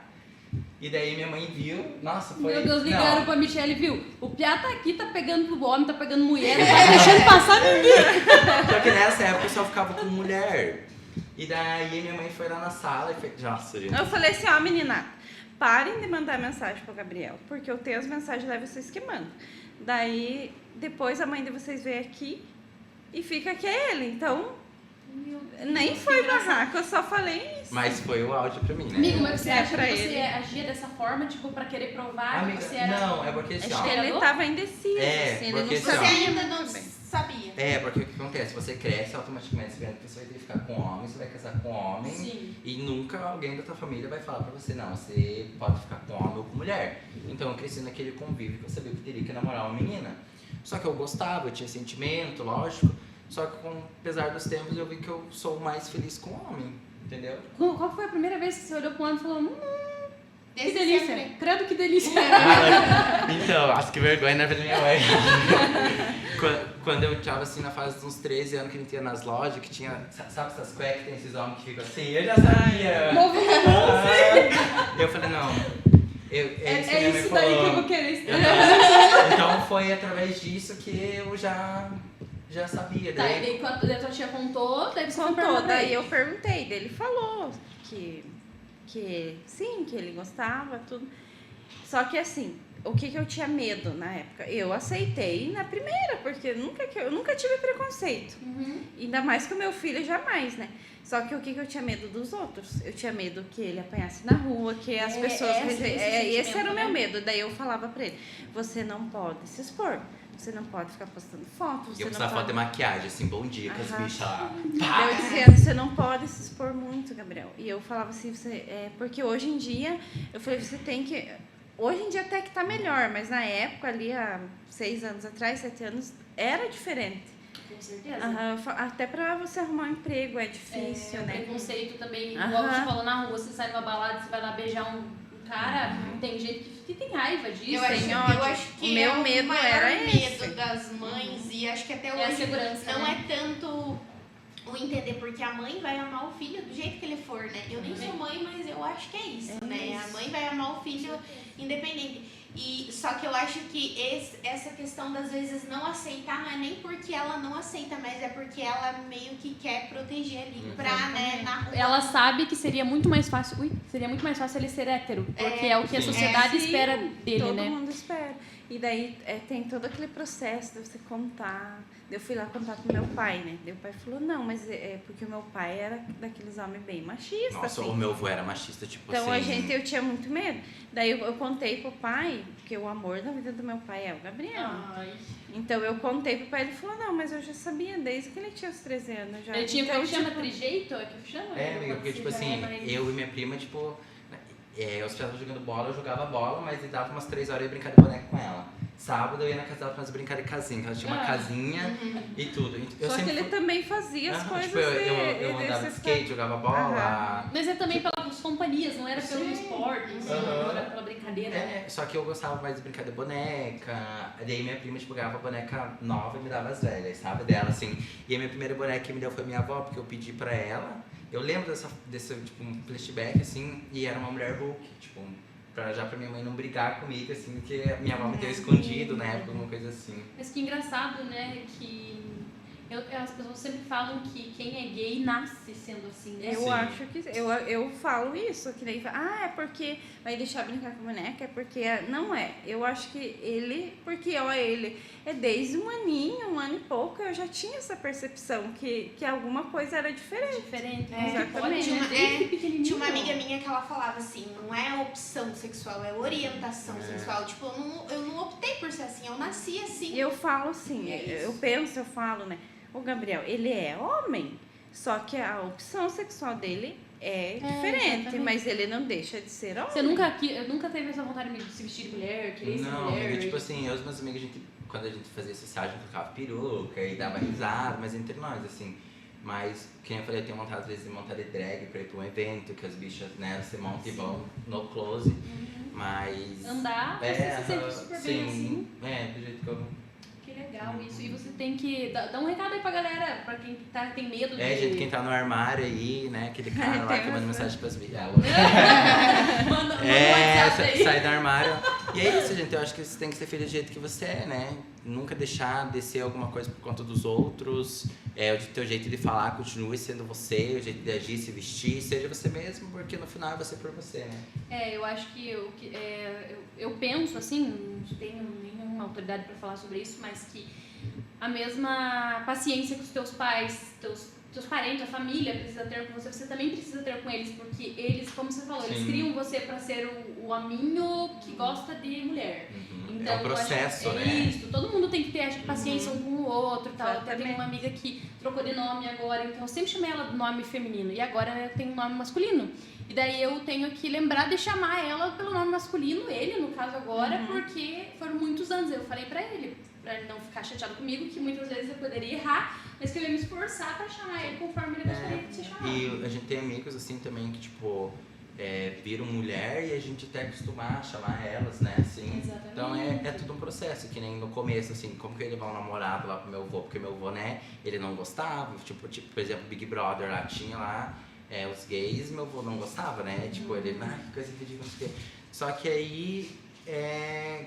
E daí minha mãe viu, nossa, foi... Meu Deus, ligaram Não. pra Michelle, viu? O Piá tá aqui, tá pegando pro homem, tá pegando mulher, não tá deixando passar ninguém. Só que nessa época eu só ficava com mulher. E daí minha mãe foi lá na sala e fez... Nossa, gente. Eu falei assim, ó, menina, parem de mandar mensagem pro Gabriel, porque eu tenho as mensagens lá e vocês que mandam. Daí, depois a mãe de vocês veio aqui e fica que é ele. Então, nem foi barraco, eu só falei isso. Mas foi o áudio pra mim, né? Amigo, mas você É, acha pra que você ele. agia dessa forma, tipo, pra querer provar Amiga, que você era... não, é porque assim, Acho ó... que ele tava indeciso, É, assim, ele porque não assim, Você ó, sabia ainda não muito bem. sabia. É, porque o que acontece? Você cresce automaticamente sabendo que você vai ter que ficar com homem, você vai casar com homem. Sim. E nunca alguém da tua família vai falar pra você, não, você pode ficar com homem ou com mulher. Então eu cresci naquele convívio que eu sabia que eu teria que namorar uma menina. Só que eu gostava, eu tinha sentimento, lógico. Só que com o pesar dos tempos eu vi que eu sou mais feliz com homem, entendeu? Qual foi a primeira vez que você olhou pro homem e falou, que Desde delícia, sempre. credo que delícia. Então, acho que vergonha na vida da minha mãe. Quando eu tava assim na fase dos uns 13 anos que a gente ia nas lojas, que tinha, sabe essas cuecas que tem esses homens que ficam assim? Eu já sabia! Eu falei, não. É isso que minha mãe isso daí que eu falou. vou querer. Então foi através disso que eu já sabia. Tá, e Daí, daí quando a tua tia contou, daí você foi Contou, perguntar pra daí ele. eu perguntei, daí ele falou que sim, que ele gostava, tudo. Só que assim, o que eu tinha medo na época? Eu aceitei na primeira, porque eu nunca tive preconceito. Uhum. Ainda mais com o meu filho, jamais, né? Só que o que eu tinha medo dos outros? Eu tinha medo que ele apanhasse na rua, que as pessoas... esse era o meu medo. Daí eu falava pra ele, você não pode se expor. Você não pode ficar postando foto, eu você não precisava pode... fazer maquiagem, assim, bom dia, com as Aham. bichas lá. Daí eu dizia, você não pode se expor muito, Gabriel. E eu falava assim, porque hoje em dia, eu falei, você tem que... Hoje em dia até que tá melhor, mas na época ali, há 6 anos atrás, 7 anos, era diferente. Com certeza. Aham, até pra você arrumar um emprego é difícil, O né? preconceito também, Aham. igual você falou na rua, você sai numa balada, você vai lá beijar um cara, tem gente que tem raiva disso. Eu acho, Tem eu ódio. acho que O meu é medo o maior era medo esse. das mães, e acho que até É a hoje segurança, não né? é tanto o entender, porque a mãe vai amar o filho do jeito que ele for, né? Eu nem sou mãe, mas eu acho que é isso, né? A mãe vai amar o filho independente. E só que eu acho que essa questão das vezes não aceitar não é nem porque ela não aceita, mas é porque ela meio que quer proteger ali pra, né, na rua. Ela sabe que seria muito mais fácil, ele ser hétero, porque é o que a Sim. sociedade Sim, espera dele, todo né? mundo espera. E daí tem todo aquele processo de você contar. Eu fui lá contar pro meu pai, né? Daí o pai falou, não, mas é porque o meu pai era daqueles homens bem machistas. Nossa, assim. o meu avô era machista, tipo Então assim... eu tinha muito medo. Daí eu contei pro pai, porque o amor da vida do meu pai é o Gabriel. Ai. Então eu contei pro pai, ele falou, não, mas eu já sabia desde que ele tinha os 13 anos já. Ele tinha, então, como chama, tipo, trijeito? É que chama? É, amiga, porque tipo assim, eu e minha prima, tipo... eu ficava jogando bola, eu jogava bola, mas ele dava umas 3 horas e eu ia brincar de boneca com ela. Sábado eu ia na casa dela pra nós brincar de casinha, que ela tinha uma casinha e tudo. Eu Só que sempre ele também fazia as Aham, coisas tipo, eu andava de desse- skate, jogava bola. Mas é também pelas companhias, não era pelo esporte, assim, Aham. não era pela brincadeira. né? Só que eu gostava mais de brincar de boneca. Daí minha prima, tipo, ganhava boneca nova e me dava as velhas, sabe? Dela, assim. E a minha primeira boneca que me deu foi minha avó, porque eu pedi pra ela. Eu lembro desse tipo, um flashback, assim, e era uma mulher Hulk, tipo, pra minha mãe não brigar comigo, assim, que minha avó me deu escondido na época, alguma coisa assim. Mas que engraçado, né, que as pessoas sempre falam que quem é gay nasce sendo assim, né? Eu Sim. acho que... Eu falo isso, que daí é porque vai deixar brincar com boneca, é porque... Não é. Eu acho que ele... Porque, ó, ele... É desde um aninho, 1 ano e pouco, eu já tinha essa percepção que alguma coisa era diferente. Diferente, É, Pode, exatamente. né? Desde pequenininho. Tinha uma amiga minha que ela falava assim, não é opção sexual, é orientação sexual. Tipo, eu não optei por ser assim, eu nasci assim. E eu falo assim, É isso. eu penso, eu falo, né? O Gabriel, ele é homem, só que a opção sexual dele é diferente, exatamente. mas ele não deixa de ser homem. Você nunca teve essa vontade de se vestir de mulher, querer ser Não, mulher? amiga, tipo assim, eu e os meus amigos, quando a gente fazia esse estágio, tocava peruca e dava risada, mas entre nós, assim. Mas, quem eu falei, eu tenho vontade às vezes de montar de drag pra ir pra um evento, que as bichas, né, se montam e vão no close. Mas. Andar, você se sente super bem assim. do jeito que eu. Que legal isso. E você tem que dar um recado aí pra galera, pra quem tem medo de... Gente, quem tá no armário aí, né, aquele cara lá Tem que manda essa. mensagem pras bichas. Manda um WhatsApp aí. Sai do armário. E é isso, gente. Eu acho que você tem que ser feliz do jeito que você é, né? Nunca deixar de ser alguma coisa por conta dos outros. O teu jeito de falar, continue sendo você. O jeito de agir, se vestir, seja você mesmo, porque no final é você por você, né? Eu acho que eu penso assim, não tenho nenhuma autoridade para falar sobre isso, mas que a mesma paciência que os teus pais, teus parentes, a família precisa ter com você, você também precisa ter com eles, porque eles, como você falou, eles criam você para ser o hominho que gosta de mulher. Então, É um processo, né? Isso, todo mundo tem que ter, acho que, paciência um com o outro e tal. Eu até tenho Exatamente. uma amiga que trocou de nome agora, então eu sempre chamei ela do nome feminino, e agora ela tem um nome masculino. E daí eu tenho que lembrar de chamar ela pelo nome masculino, ele, no caso agora, porque foram muitos anos. Eu falei pra ele não ficar chateado comigo, que muitas vezes eu poderia errar, mas que eu ia me esforçar pra chamar ele conforme ele gostaria de ser chamado. E a gente tem amigos assim também que, tipo, viram mulher e a gente até acostumar a chamar elas, né? Assim. Exatamente. Então é tudo um processo, que nem no começo, assim, como que eu ia levar um namorado lá pro meu avô, porque meu avô, né, ele não gostava, tipo, por exemplo, Big Brother lá, tinha lá os gays, meu avô não gostava, né? Tipo, ele, que coisa ridícula, não sei o quê. Só que aí,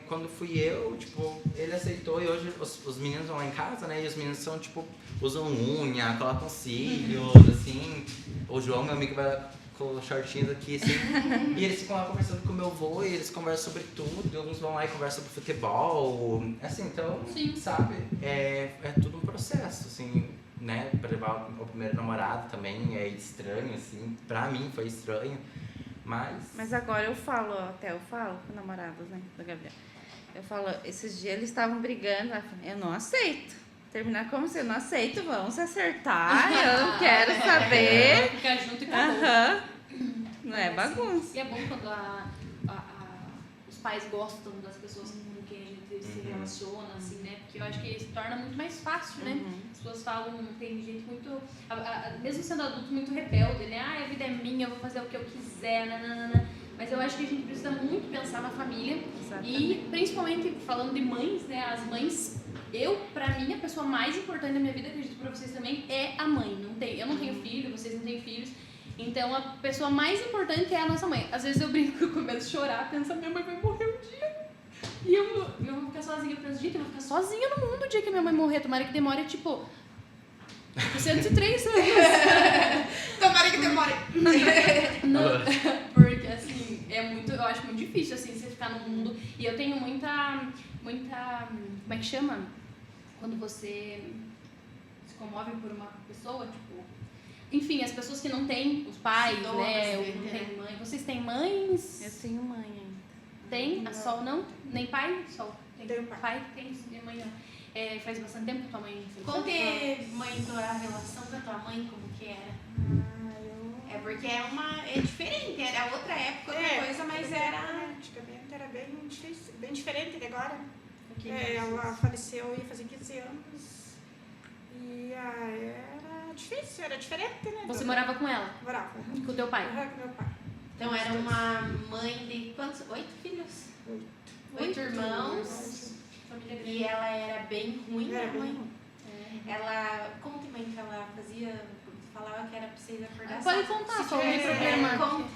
quando fui eu, tipo, ele aceitou e hoje os meninos vão lá em casa, né? E os meninos são, tipo, usam unha, colocam cílios, assim. O João, meu amigo, vai com shortinhos aqui, assim. E eles ficam lá conversando com o meu avô e eles conversam sobre tudo. Alguns vão lá e conversam sobre futebol. Assim, então, sabe? É tudo um processo, assim, né? Pra levar o primeiro namorado também é estranho, assim. Pra mim foi estranho. Mas agora eu falo com namorados, né, do Gabriel. Eu falo, esses dias eles estavam brigando, eu não aceito. Terminar como se eu não aceito, vamos se acertar, eu não quero saber. Ficar junto e acabou. Não é bagunça. E é bom quando os pais gostam das pessoas com quem a gente se relaciona, assim, né? Porque eu acho que se torna muito mais fácil, né? As pessoas falam, tem gente muito, mesmo sendo adulto, muito rebelde, né? A vida é minha, eu vou fazer o que eu quiser, nananana. Mas eu acho que a gente precisa muito pensar na família. Exatamente. E principalmente falando de mães, né? As mães, pra mim, a pessoa mais importante da minha vida, acredito pra vocês também, é a mãe. Eu não tenho filho, vocês não têm filhos. Então a pessoa mais importante é a nossa mãe. Às vezes eu brinco que eu começo a chorar, pensando, minha mãe vai morrer um dia. E eu vou ficar sozinha. Eu penso, gente, eu vou ficar sozinha no mundo o dia que minha mãe morrer. Tomara que demore, tipo 103 anos. Tomara que demore. Não, porque, assim, eu acho muito difícil, assim, você ficar no mundo. E eu tenho muita, como é que chama? Quando você se comove por uma pessoa, tipo... Enfim, as pessoas que não têm os pais, Idosos, né? Ou né? não têm mãe. Vocês têm mães? Eu tenho mãe ainda. Tem? A Sol não? Nem pai? Sol. Tenho pai. Tem, minha mãe não. Faz bastante tempo que tua mãe faleceu? Conte, mãe, tua relação com a tua mãe, como que era? É porque é diferente, era outra época, outra coisa, mas era... Antigamente era bem difícil, bem diferente de agora. Que Ela faleceu, ia fazer 15 anos. E era difícil, era diferente, né? Você morava com ela? Morava. Com o teu pai? Com meu pai. Então era uma mãe de quantos? 8 filhos? 8 irmãos. Família E grande. ela era bem ruim, Era né, bem mãe? ruim. Ela, conte, mãe, que ela fazia, falava que era pra vocês acordar Pode só- contar, se só não tem tivesse- problema.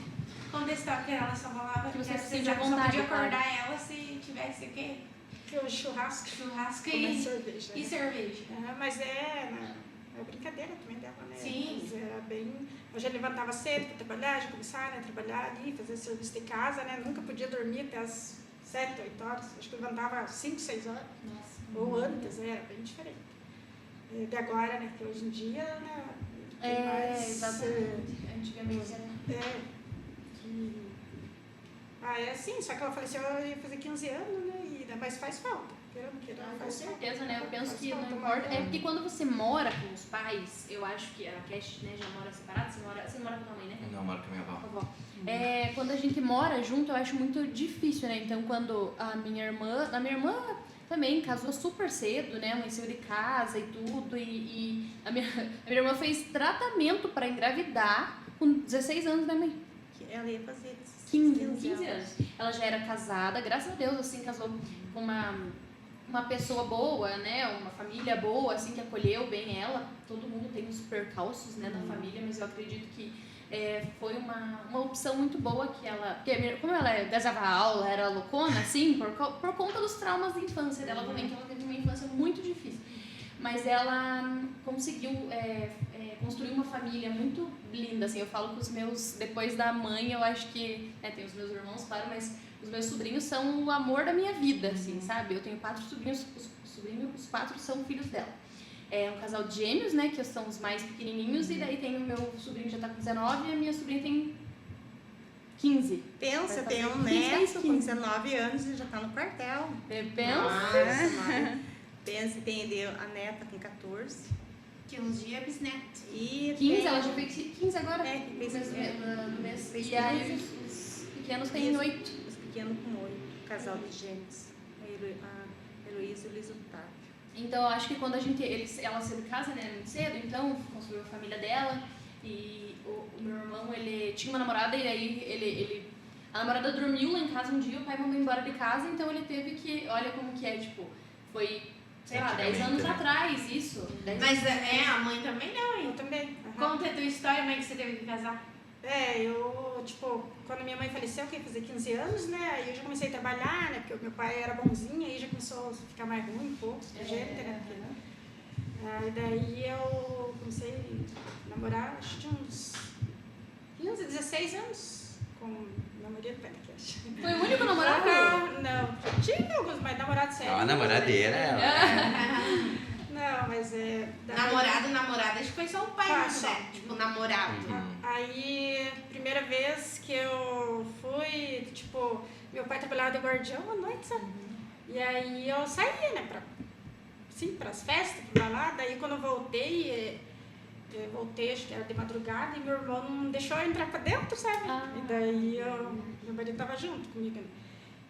Conta a história que ela só falava Que você era se pra vocês sente à só vontade, podia claro. acordar ela se tivesse o quê? Que o churrasco Churrasco com e cerveja. cerveja. Mas é brincadeira também dela, né? Sim. Mas era bem... Eu já levantava cedo para trabalhar, já começava a trabalhar ali, fazer serviço de casa, né? Nunca podia dormir até as 7, 8 horas. Acho que eu levantava às 5, 6 horas. Nossa. Ou antes, era bem diferente. De agora, né? Que hoje em dia, né? Tem mais, Exatamente. Antigamente era... é assim, só que ela faleceu, ela ia fazer 15 anos, né? Mas faz falta. Querendo, Com faz falta. certeza, né? Eu penso Faz que não falta, importa. mas- É porque quando você mora com os pais, eu acho que a Cash, né, já mora separada. Você não mora com a tua mãe, né? não, moro com a minha avó. Avó. Quando a gente mora junto, eu acho muito difícil, né? Então, quando a minha irmã também casou super cedo, né? Amanheceu de casa e tudo. E a minha irmã fez tratamento para engravidar com 16 anos, né, mãe? Ela ia fazer 15 anos. Ela já era casada, graças a Deus, assim, casou com uma pessoa boa, né? Uma família boa, assim, que acolheu bem ela. Todo mundo tem os percalços, né, da família, mas eu acredito que foi uma opção muito boa que ela... Porque como ela gastava aula, era loucona, assim, por conta dos traumas da infância dela também, que ela teve uma infância muito difícil. Mas ela conseguiu construir uma família muito linda, assim. Eu falo que os meus... Depois da mãe, eu acho que... tem os meus irmãos, claro, mas os meus sobrinhos são o amor da minha vida, assim, sabe? Eu tenho 4 sobrinhos, os 4 são filhos dela. É um casal de gêmeos, né, que são os mais pequenininhos, e daí tem o meu sobrinho que já tá com 19 e a minha sobrinha tem 15. Pensa, tem um 15, neto com 19 anos e já tá no quartel. Pensa? Pensa, tem a neta com 14. Que uns dias é bisneto. E 15, ela já fez 15 agora? que fez no mês. E aí os pequenos têm 8. Os pequenos com 8, casal de gêmeos. A Heloísa e o Luiz Otávio. Então, eu acho que quando ela saiu de casa, né, muito cedo, então, construiu a família dela, e o meu irmão, ele tinha uma namorada, e aí a namorada dormiu lá em casa um dia, o pai mandou embora de casa, então ele teve que, olha como que é, tipo, foi, sei lá, 10 anos atrás, isso. Mas a mãe também não, Eu hein? também. Conta a tua história, mãe, que você teve que casar. Eu, quando minha mãe faleceu, eu ia fazer 15 anos, né? Aí eu já comecei a trabalhar, né? Porque o meu pai era bonzinho, aí já começou a ficar mais ruim um pouco, gente, né? Aí daí eu comecei a namorar, acho que tinha uns 15, 16 anos com meu marido, pai da Cash. Foi o único namorado? Não, tinha alguns, mas namorado sério. Ó, a namoradeira, Não, mas Namorada, acho que foi só o pai, né? Tipo, namorado. Aí, primeira vez que eu fui, meu pai trabalhava de guardião à noite, sabe? E aí eu saía, né, pras festas, pra lá. Daí quando eu voltei, acho que era de madrugada, e meu irmão não deixou eu entrar pra dentro, sabe? E daí meu marido tava junto comigo, né?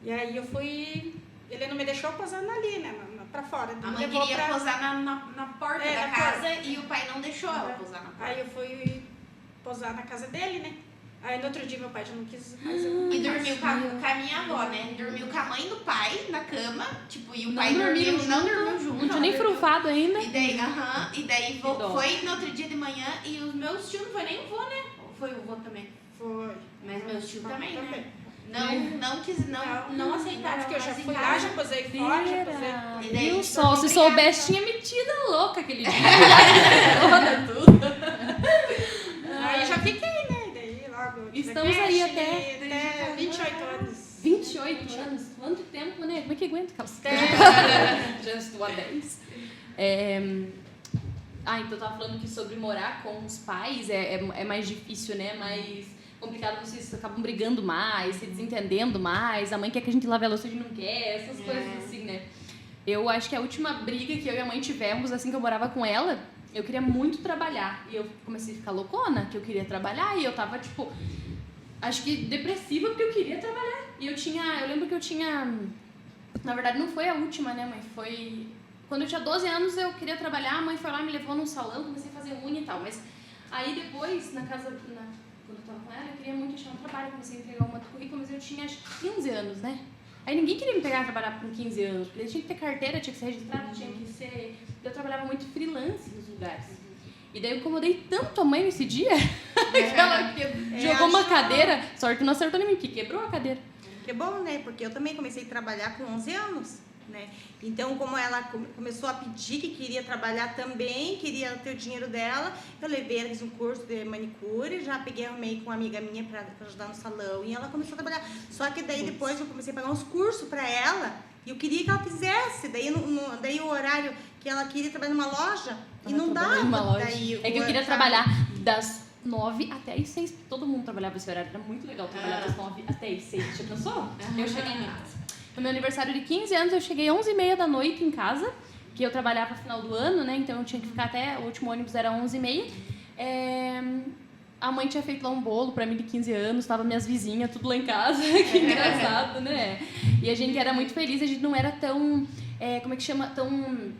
E aí eu fui, ele não me deixou posando ali, né, pra fora. A mãe queria posar na porta da casa e o pai não deixou ela posar na porta. Aí eu fui posar na casa dele, né? Aí no outro dia meu pai já não quis mais. E dormiu com a minha avó, né? Dormiu com a mãe do pai na cama, e o pai não dormiu junto. Não tinha nem frufado ainda. E daí foi no outro dia de manhã e os meus tios não foi nem o vô, né? Ou foi o vô também? Foi. Mas meus tios também, né? Também. Não aceitaram. Porque eu já elas em fui lá, casa. já posei fora, já posei. E daí, Viu só, se obrigada. soubesse, tinha metida louca aquele dia. Tudo. Aí já fiquei, né? E daí logo. Estamos aí até 28 anos. 28 anos. Quanto tempo, né? Como é que aguenta aquelas já estou há 10. Então eu tava falando que sobre morar com os pais é mais difícil, né? Mais complicado, vocês acabam brigando mais, se desentendendo mais, a mãe quer que a gente lave a louça e a gente não quer, essas coisas assim, né? Eu acho que a última briga que eu e a mãe tivemos, assim que eu morava com ela, eu queria muito trabalhar. E eu comecei a ficar loucona, que eu queria trabalhar, e eu tava, acho que depressiva, porque eu queria trabalhar. E eu lembro que eu tinha, na verdade não foi a última, né, mãe? Foi, quando eu tinha 12 anos eu queria trabalhar, a mãe foi lá, me levou num salão, comecei a fazer unha e tal. Mas aí depois, quando eu tava com ela, eu queria muito achar um trabalho, comecei a entregar uma currículo, mas eu tinha acho que 15 anos, né? Aí ninguém queria me pegar a trabalhar com 15 anos, porque tinha que ter carteira, tinha que ser registrado, tinha que ser... Eu trabalhava muito freelance nos lugares. E daí eu incomodei tanto a mãe nesse dia, que ela jogou uma cadeira, sorte que não acertou em mim, que quebrou a cadeira. Que bom, né? Porque eu também comecei a trabalhar com 11 anos, né? Então, como ela começou a pedir que queria trabalhar também, queria ter o dinheiro dela, eu levei ela, fiz um curso de manicure, já arrumei com uma amiga minha para ajudar no salão, e ela começou a trabalhar. Só que daí depois eu comecei a pagar uns cursos para ela, e eu queria que ela fizesse. Daí o horário que ela queria trabalhar numa loja, e não dava. Daí, que eu queria trabalhar das 9 até as 6. Todo mundo trabalhava esse horário, era muito legal trabalhar das 9 até as 6. Já pensou? Eu cheguei em casa. No meu aniversário de 15 anos, eu cheguei 11h30 da noite em casa, que eu trabalhava no final do ano, né? Então eu tinha que ficar até, o último ônibus era 11h30. A mãe tinha feito lá um bolo pra mim de 15 anos, tava minhas vizinhas, tudo lá em casa. Que engraçado, né? E a gente era muito feliz, a gente não era tão, tão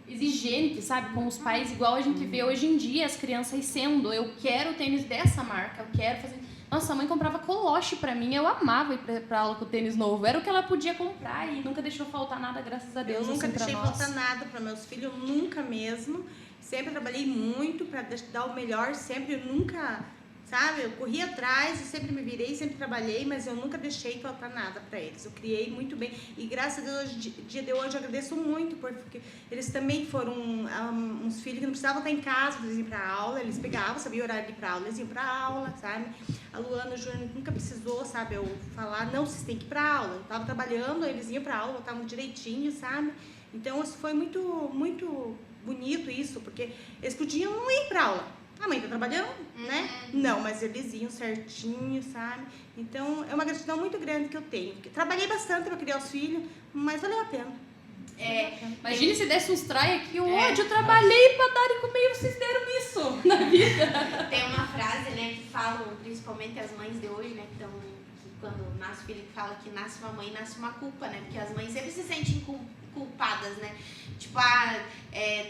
exigente, sabe? Com os pais, igual a gente vê hoje em dia as crianças sendo. Eu quero o tênis dessa marca, eu quero fazer... Nossa, a mãe comprava coloche pra mim, eu amava ir pra aula com o tênis novo. Era o que ela podia comprar e nunca deixou faltar nada, graças a Deus. Eu nunca assim, deixei pra nós. faltar nada para meus filhos, nunca mesmo. Sempre trabalhei muito para dar o melhor, sempre, eu nunca, sabe, eu corri atrás, eu sempre me virei, sempre trabalhei, mas eu nunca deixei faltar nada para eles. Eu criei muito bem e graças a Deus, dia de hoje, eu agradeço muito, porque eles também foram uns filhos que não precisavam estar em casa, eles iam para aula, eles pegavam, sabia o horário de ir para aula, eles iam para aula, sabe? A Luana, o Júnior nunca precisou, sabe, eu falar, não, vocês têm que ir para aula. Eu estava trabalhando, eles iam para aula, estavam direitinho, sabe? Então, isso foi muito, muito bonito isso, porque eles podiam não ir para aula. A mãe tá trabalhando, né? Não, mas eles iam certinho, sabe? Então, é uma gratidão muito grande que eu tenho. Porque trabalhei bastante para criar os filhos, mas valeu a pena. Imagine se desse uns trai aqui, eu trabalhei pra dar e comer e vocês deram isso na vida. Tem uma frase, né, que falam, principalmente as mães de hoje, né, que quando nasce o filho, que fala que nasce uma mãe, nasce uma culpa, né? Porque as mães sempre se sentem culpadas, né? Tipo,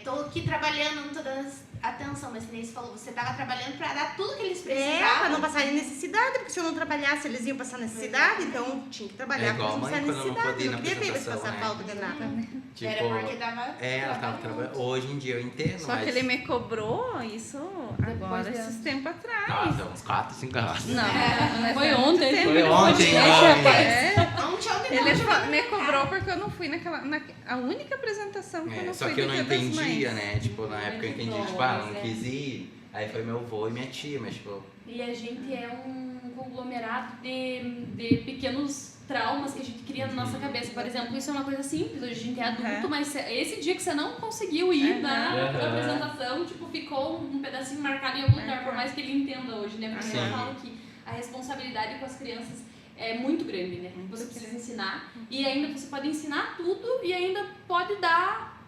tô aqui trabalhando, não tô dando atenção, mas nem você falou, você tava trabalhando pra dar tudo que eles precisavam. Pra não passarem necessidade, porque se eu não trabalhasse, eles iam passar necessidade, então tinha que trabalhar pra não passar necessidade. Não queria ver eles passar falta de nada. Tipo, era porque dava... ela tava trabalhando. Hoje em dia eu entendo, Só mas... que ele me cobrou isso agora, esses tempos atrás. Nossa, uns 4, 5 anos. Não, Foi ontem. Foi ontem, Ele me cobrou porque eu não fui a única apresentação que eu não só fui que eu do não Dia das entendia, Mães. né? Tipo, na época eu entendi, tipo, não quis ir. Aí foi meu avô e minha tia, mas tipo... E a gente é um conglomerado de pequenos traumas que a gente cria na nossa cabeça. Por exemplo, isso é uma coisa simples, hoje a gente é adulto, mas esse dia que você não conseguiu ir na apresentação, tipo, ficou um pedacinho marcado em algum lugar, por mais que ele entenda hoje, né? Porque eu falo que a responsabilidade com as crianças é muito grande, né? Você precisa ensinar, e ainda você pode ensinar tudo e ainda pode dar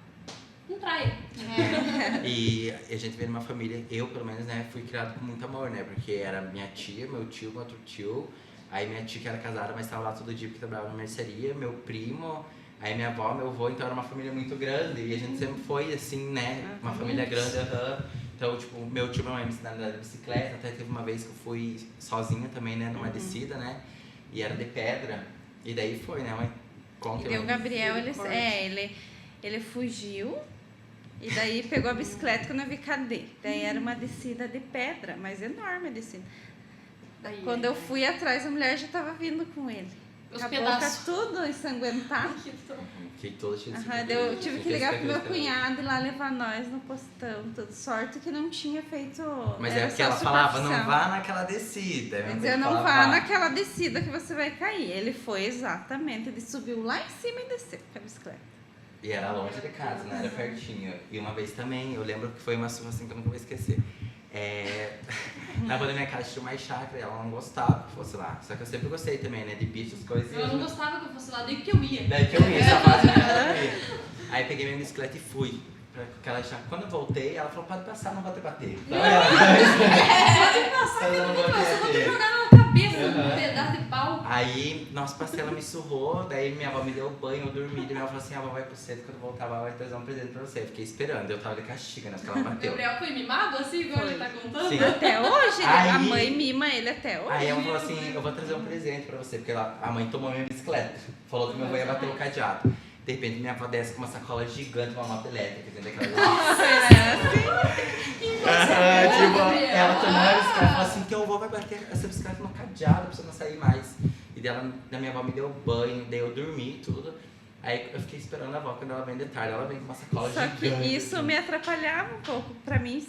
um trai. E a gente veio numa família, eu pelo menos, né, fui criado com muito amor, né? Porque era minha tia, meu tio, meu outro tio. Aí minha tia que era casada, mas estava lá todo dia porque trabalhava na mercearia, meu primo, aí minha avó, meu avô, então era uma família muito grande. E a gente sempre foi assim, né? Uma família grande, Então, tipo, meu tio e minha mãe me ensinaram a andar de bicicleta. Até teve uma vez que eu fui sozinha também, né? Numa descida, né? E era de pedra. E daí foi, né? Mãe, conta. E o Gabriel, ele fugiu. E daí pegou a bicicleta quando eu vi cadê. Daí era uma descida de pedra, mas enorme a descida. Quando eu fui atrás, a mulher já estava vindo com ele. Os A pedaços. boca tudo ensanguentada. Fiquei toda cheia de Eu tive que ligar pro meu cunhado e lá levar nós no postão. Tudo. Sorte que não tinha feito. Mas era é porque só ela falava, não superficial. vá naquela descida. Mas eu não vá naquela descida que você vai cair. Ele foi exatamente, ele subiu lá em cima e desceu com a bicicleta. E era longe de casa, né? Era pertinho. E uma vez também, eu lembro que foi uma situação que eu nunca vou esquecer. Na rua da minha casa tinha mais chácara e ela não gostava que fosse lá. Só que eu sempre gostei também, né? De bichos, coisas. Eu não gostava que eu fosse lá, daí que eu ia. Daí que eu ia, essa fase eu ia. Aí peguei minha bicicleta e fui pra aquela chácara. Quando eu voltei, ela falou, pode passar, não vou te bater. Pode passar, que eu vou te jogar na cabeça um pedaço de pau. Aí, nossa, passei, ela me surrou, daí minha avó me deu banho, eu dormi, daí minha avó falou assim, a avó vai pro centro, quando eu voltar, a avó vai trazer um presente pra você. Eu fiquei esperando, eu tava de castigo, né, porque ela bateu. Gabriel foi mimado assim, igual ele tá contando? Sim. Até hoje, Aí- a mãe mima ele até hoje. Aí ela falou assim, eu vou trazer um presente pra você, porque a mãe tomou minha bicicleta, falou que meu avô ia bater o cadeado. De repente minha avó desce com uma sacola gigante, uma moto elétrica, entendeu? Tipo, ela tomou a bicicleta e falou assim, que o avô vai bater essa bicicleta no cadeado pra você não sair mais. E dela, da minha avó me deu banho, daí eu dormi e tudo. Aí eu fiquei esperando a avó, quando ela vem de tarde, ela vem com uma sacola Só gigante. que isso assim. me atrapalhava um pouco pra mim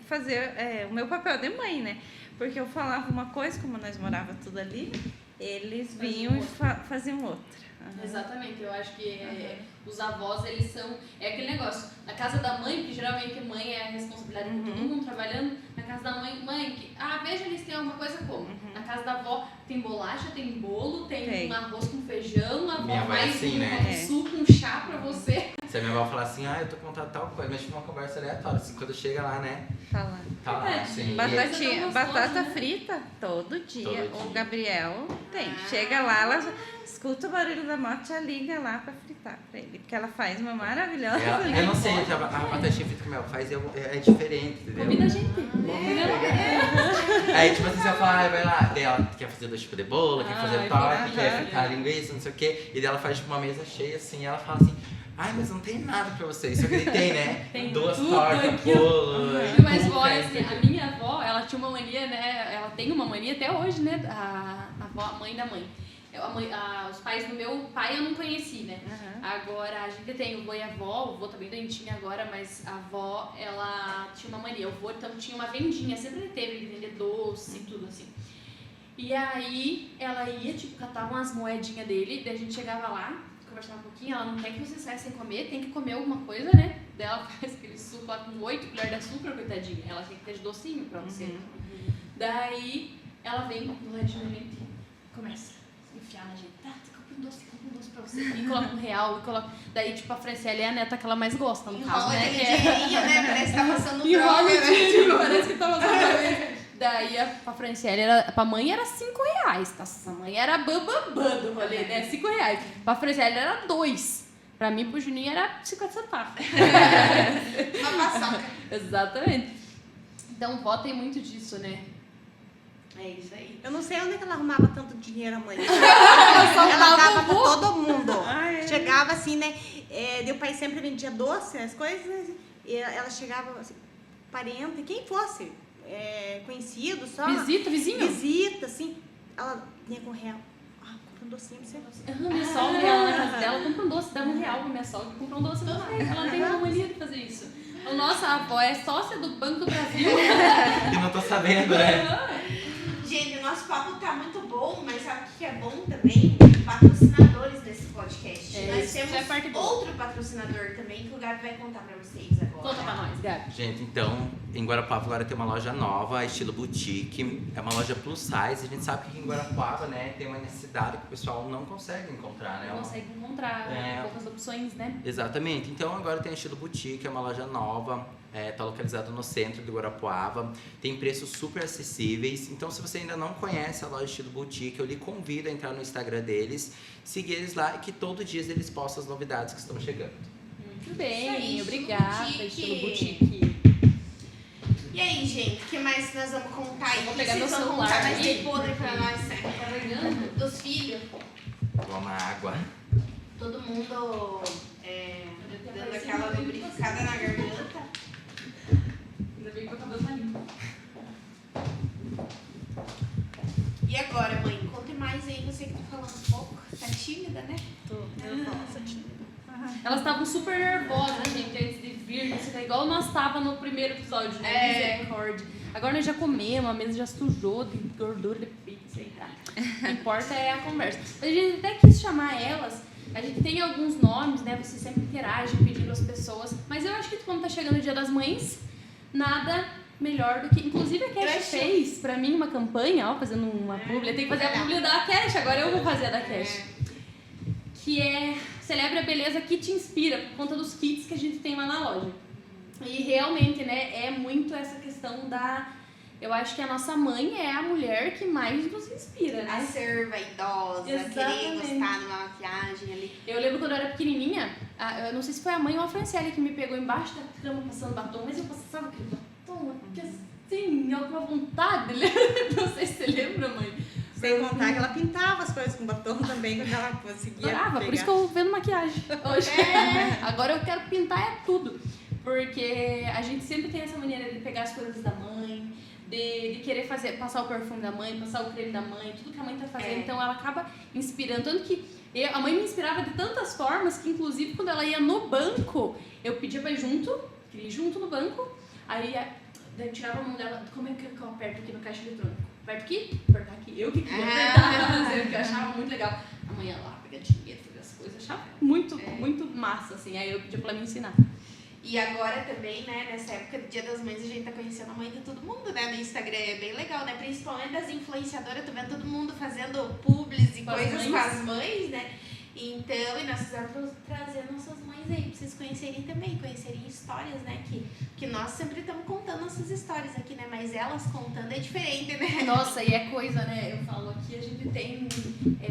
fazer o meu papel de mãe, né? Porque eu falava uma coisa, como nós morava tudo ali, eles vinham e faziam outra. Exatamente, eu acho que os avós, eles são... É aquele negócio, na casa da mãe, que geralmente mãe é a responsabilidade de todo mundo trabalhando, na casa da mãe, que, veja, eles têm alguma coisa como. Na casa da avó tem bolacha, tem bolo, tem um arroz com feijão, a avó Minha avó é faz assim, um né? suco, um chá pra você. Se a minha avó falar assim, eu tô contando tal coisa, mas tipo uma conversa aleatória, assim, quando chega lá, né? Falar. Tá lá, assim. Batatinha, gostoso, batata né? frita, todo dia. Todo dia. O Gabriel tem. Chega lá, ela escuta o barulho da moto e já liga lá pra fritar pra ele. Porque ela faz uma maravilhosa. Eu não sei, a batatinha frita que o Mel faz é diferente, entendeu? Convida a gente. Aí, tipo assim, você fala, vai lá, daí ela quer fazer dois tipos de bolo, quer fazer torta, quer fritar linguiça, não sei o quê. E daí ela faz tipo uma mesa cheia, assim, e ela fala assim, Ai, mas não tem nada pra vocês. Só que ele tem, né? Tem 2 tudo tortas, aqui, ó. bolo. Mas, vó, cuca, assim, a minha avó, ela tinha uma mania, né? Ela tem uma mania até hoje, né? A avó, a mãe da mãe. Os pais do meu pai eu não conheci, né? Agora, a gente tem o vô e a avó, o vô tá bem doentinho agora, mas a avó, ela tinha uma mania. O vô, então, tinha uma vendinha, sempre ele teve de vender doce e tudo assim. E aí, ela ia, tipo, catar umas moedinhas dele, daí a gente chegava lá, conversava um pouquinho, ela não quer que você saia sem comer, tem que comer alguma coisa, né? Daí ela faz aquele suco lá com 8 colheres de açúcar, coitadinha. Ela tem que ter de docinho pra você. Daí, ela vem do ladinho da gente e começa a enfiar na gente. Tá, compra um doce pra você. E coloca R$1 e coloca... Daí, tipo, a Franciele é a neta que ela mais gosta, no caso, Enrola né? aquele dinheirinho, né? Parece que tá passando Enrola droga, o né? dinheiro, parece que tá passando droga. Daí, pra Franciele, pra mãe era R$5. Nossa, a mãe era bambambam do rolê, né? R$5. Pra Franciele era 2. Pra mim, pro Juninho, era 50 centavos. Uma paçoca. Exatamente. Então, vó tem muito disso, né? É isso aí. Eu não sei onde que ela arrumava tanto dinheiro, a mãe. Ela Ela dava pra vô. todo mundo. Ah, é? Chegava assim, né? Meu pai sempre vendia doce, as coisas, né? E ela chegava, assim, parente, quem fosse, conhecido só. Visita, vizinho? Visita, assim. Ela vinha com R$1. Compra um docinho pra você. Minha sogra, ela na casa dela, compra um doce, dá R$1 pra minha sogra, compra um doce. Ela tem uma mania de fazer isso. A nossa avó é sócia do Banco do Brasil. E não tô sabendo, né? Gente, o nosso papo tá muito bom, mas sabe o que é bom também? Patrocinadores desse podcast. Nós isso temos é parte boa. outro patrocinador também que o Gabi vai contar pra vocês agora. Conta pra nós, Gabi. Gente, então, em Guarapuava agora tem uma loja nova, estilo boutique. É uma loja plus size. A gente sabe que em Guarapuava, né, tem uma necessidade que o pessoal não consegue encontrar, né? Não consegue encontrar poucas opções, né? Exatamente. Então agora tem estilo boutique, é uma loja nova, tá localizada no centro de Guarapuava, tem preços super acessíveis. Então se você ainda não conhece a loja estilo boutique, eu lhe convido a entrar no Instagram deles, seguir eles lá e que todo dia eles postam as novidades que estão chegando. Muito bem, Isso aí, obrigada, estilo estilo boutique. boutique. E aí, gente, o que mais nós vamos contar aí? Vou O pegar que meu vocês vão celular contar mais aqui. de podre pra nós, né? Carregando. Dos filhos. Toma água. Todo mundo dando aquela lubrificada na garganta. Ainda bem que meu cabelo tá limpo. E agora, mãe, conte mais aí, você que tá falando um pouco. Tá tímida, né? Tô nervosa, tímida. Elas estavam super nervosas, gente, antes de vir. Isso é igual nós tava no primeiro episódio, né? Misericórdia. Agora nós já comemos, a mesa já sujou de gordura de pizza e tal. O que importa é a conversa. A gente até quis chamar elas. A gente tem alguns nomes, né? Você sempre interage pedindo às pessoas. Mas eu acho que quando tá chegando o Dia das Mães, nada melhor do que... Inclusive a Cash fez pra mim uma campanha, ó, fazendo uma publi. Tem que fazer a publi da Cash, agora eu vou fazer a da Cash. Que é Celebre a Beleza que te inspira, por conta dos kits que a gente tem lá na loja. E realmente, né, é muito essa questão da... Eu acho que a nossa mãe é a mulher que mais nos inspira, né? A ser vaidosa, querer Exatamente. gostar de uma maquiagem ali. Eu lembro quando eu era pequenininha, eu não sei se foi a mãe ou a Franciele que me pegou embaixo da cama passando batom, mas eu passava aquele batom aqui assim, eu com uma vontade, não sei se você lembra, mãe. Sem contar que ela pintava as coisas com batom também, quando ela conseguia Adorava, pegar. por isso que eu vendo maquiagem hoje. Agora eu quero pintar tudo. Porque a gente sempre tem essa maneira de pegar as coisas da mãe, de querer passar o perfume da mãe, passar o creme da mãe, tudo que a mãe tá fazendo. Então ela acaba inspirando. Tanto que a mãe me inspirava de tantas formas que, inclusive, quando ela ia no banco, eu pedia pra ir junto, queria ir junto no banco, aí eu tirava a mão dela, como é que eu aperto aqui no caixa eletrônico? Aperto aqui? Apertar aqui. Eu que queria apertar pra fazer, porque eu achava muito legal. A mãe ia lá, pegar dinheiro, fazer as coisas, eu achava muito massa, assim. Aí eu pedia pra ela me ensinar. E agora também, né, nessa época do Dia das Mães, a gente tá conhecendo a mãe de todo mundo, né, no Instagram, é bem legal, né, principalmente das influenciadoras, tô vendo todo mundo fazendo publis e Com as coisas mães. com as mães, né, então, e nós precisamos trazer nossas mães aí, pra vocês conhecerem também, conhecerem histórias, né, que nós sempre estamos contando nossas histórias aqui, né, mas elas contando é diferente, né. Nossa, e é coisa, né? Eu falo aqui, a gente tem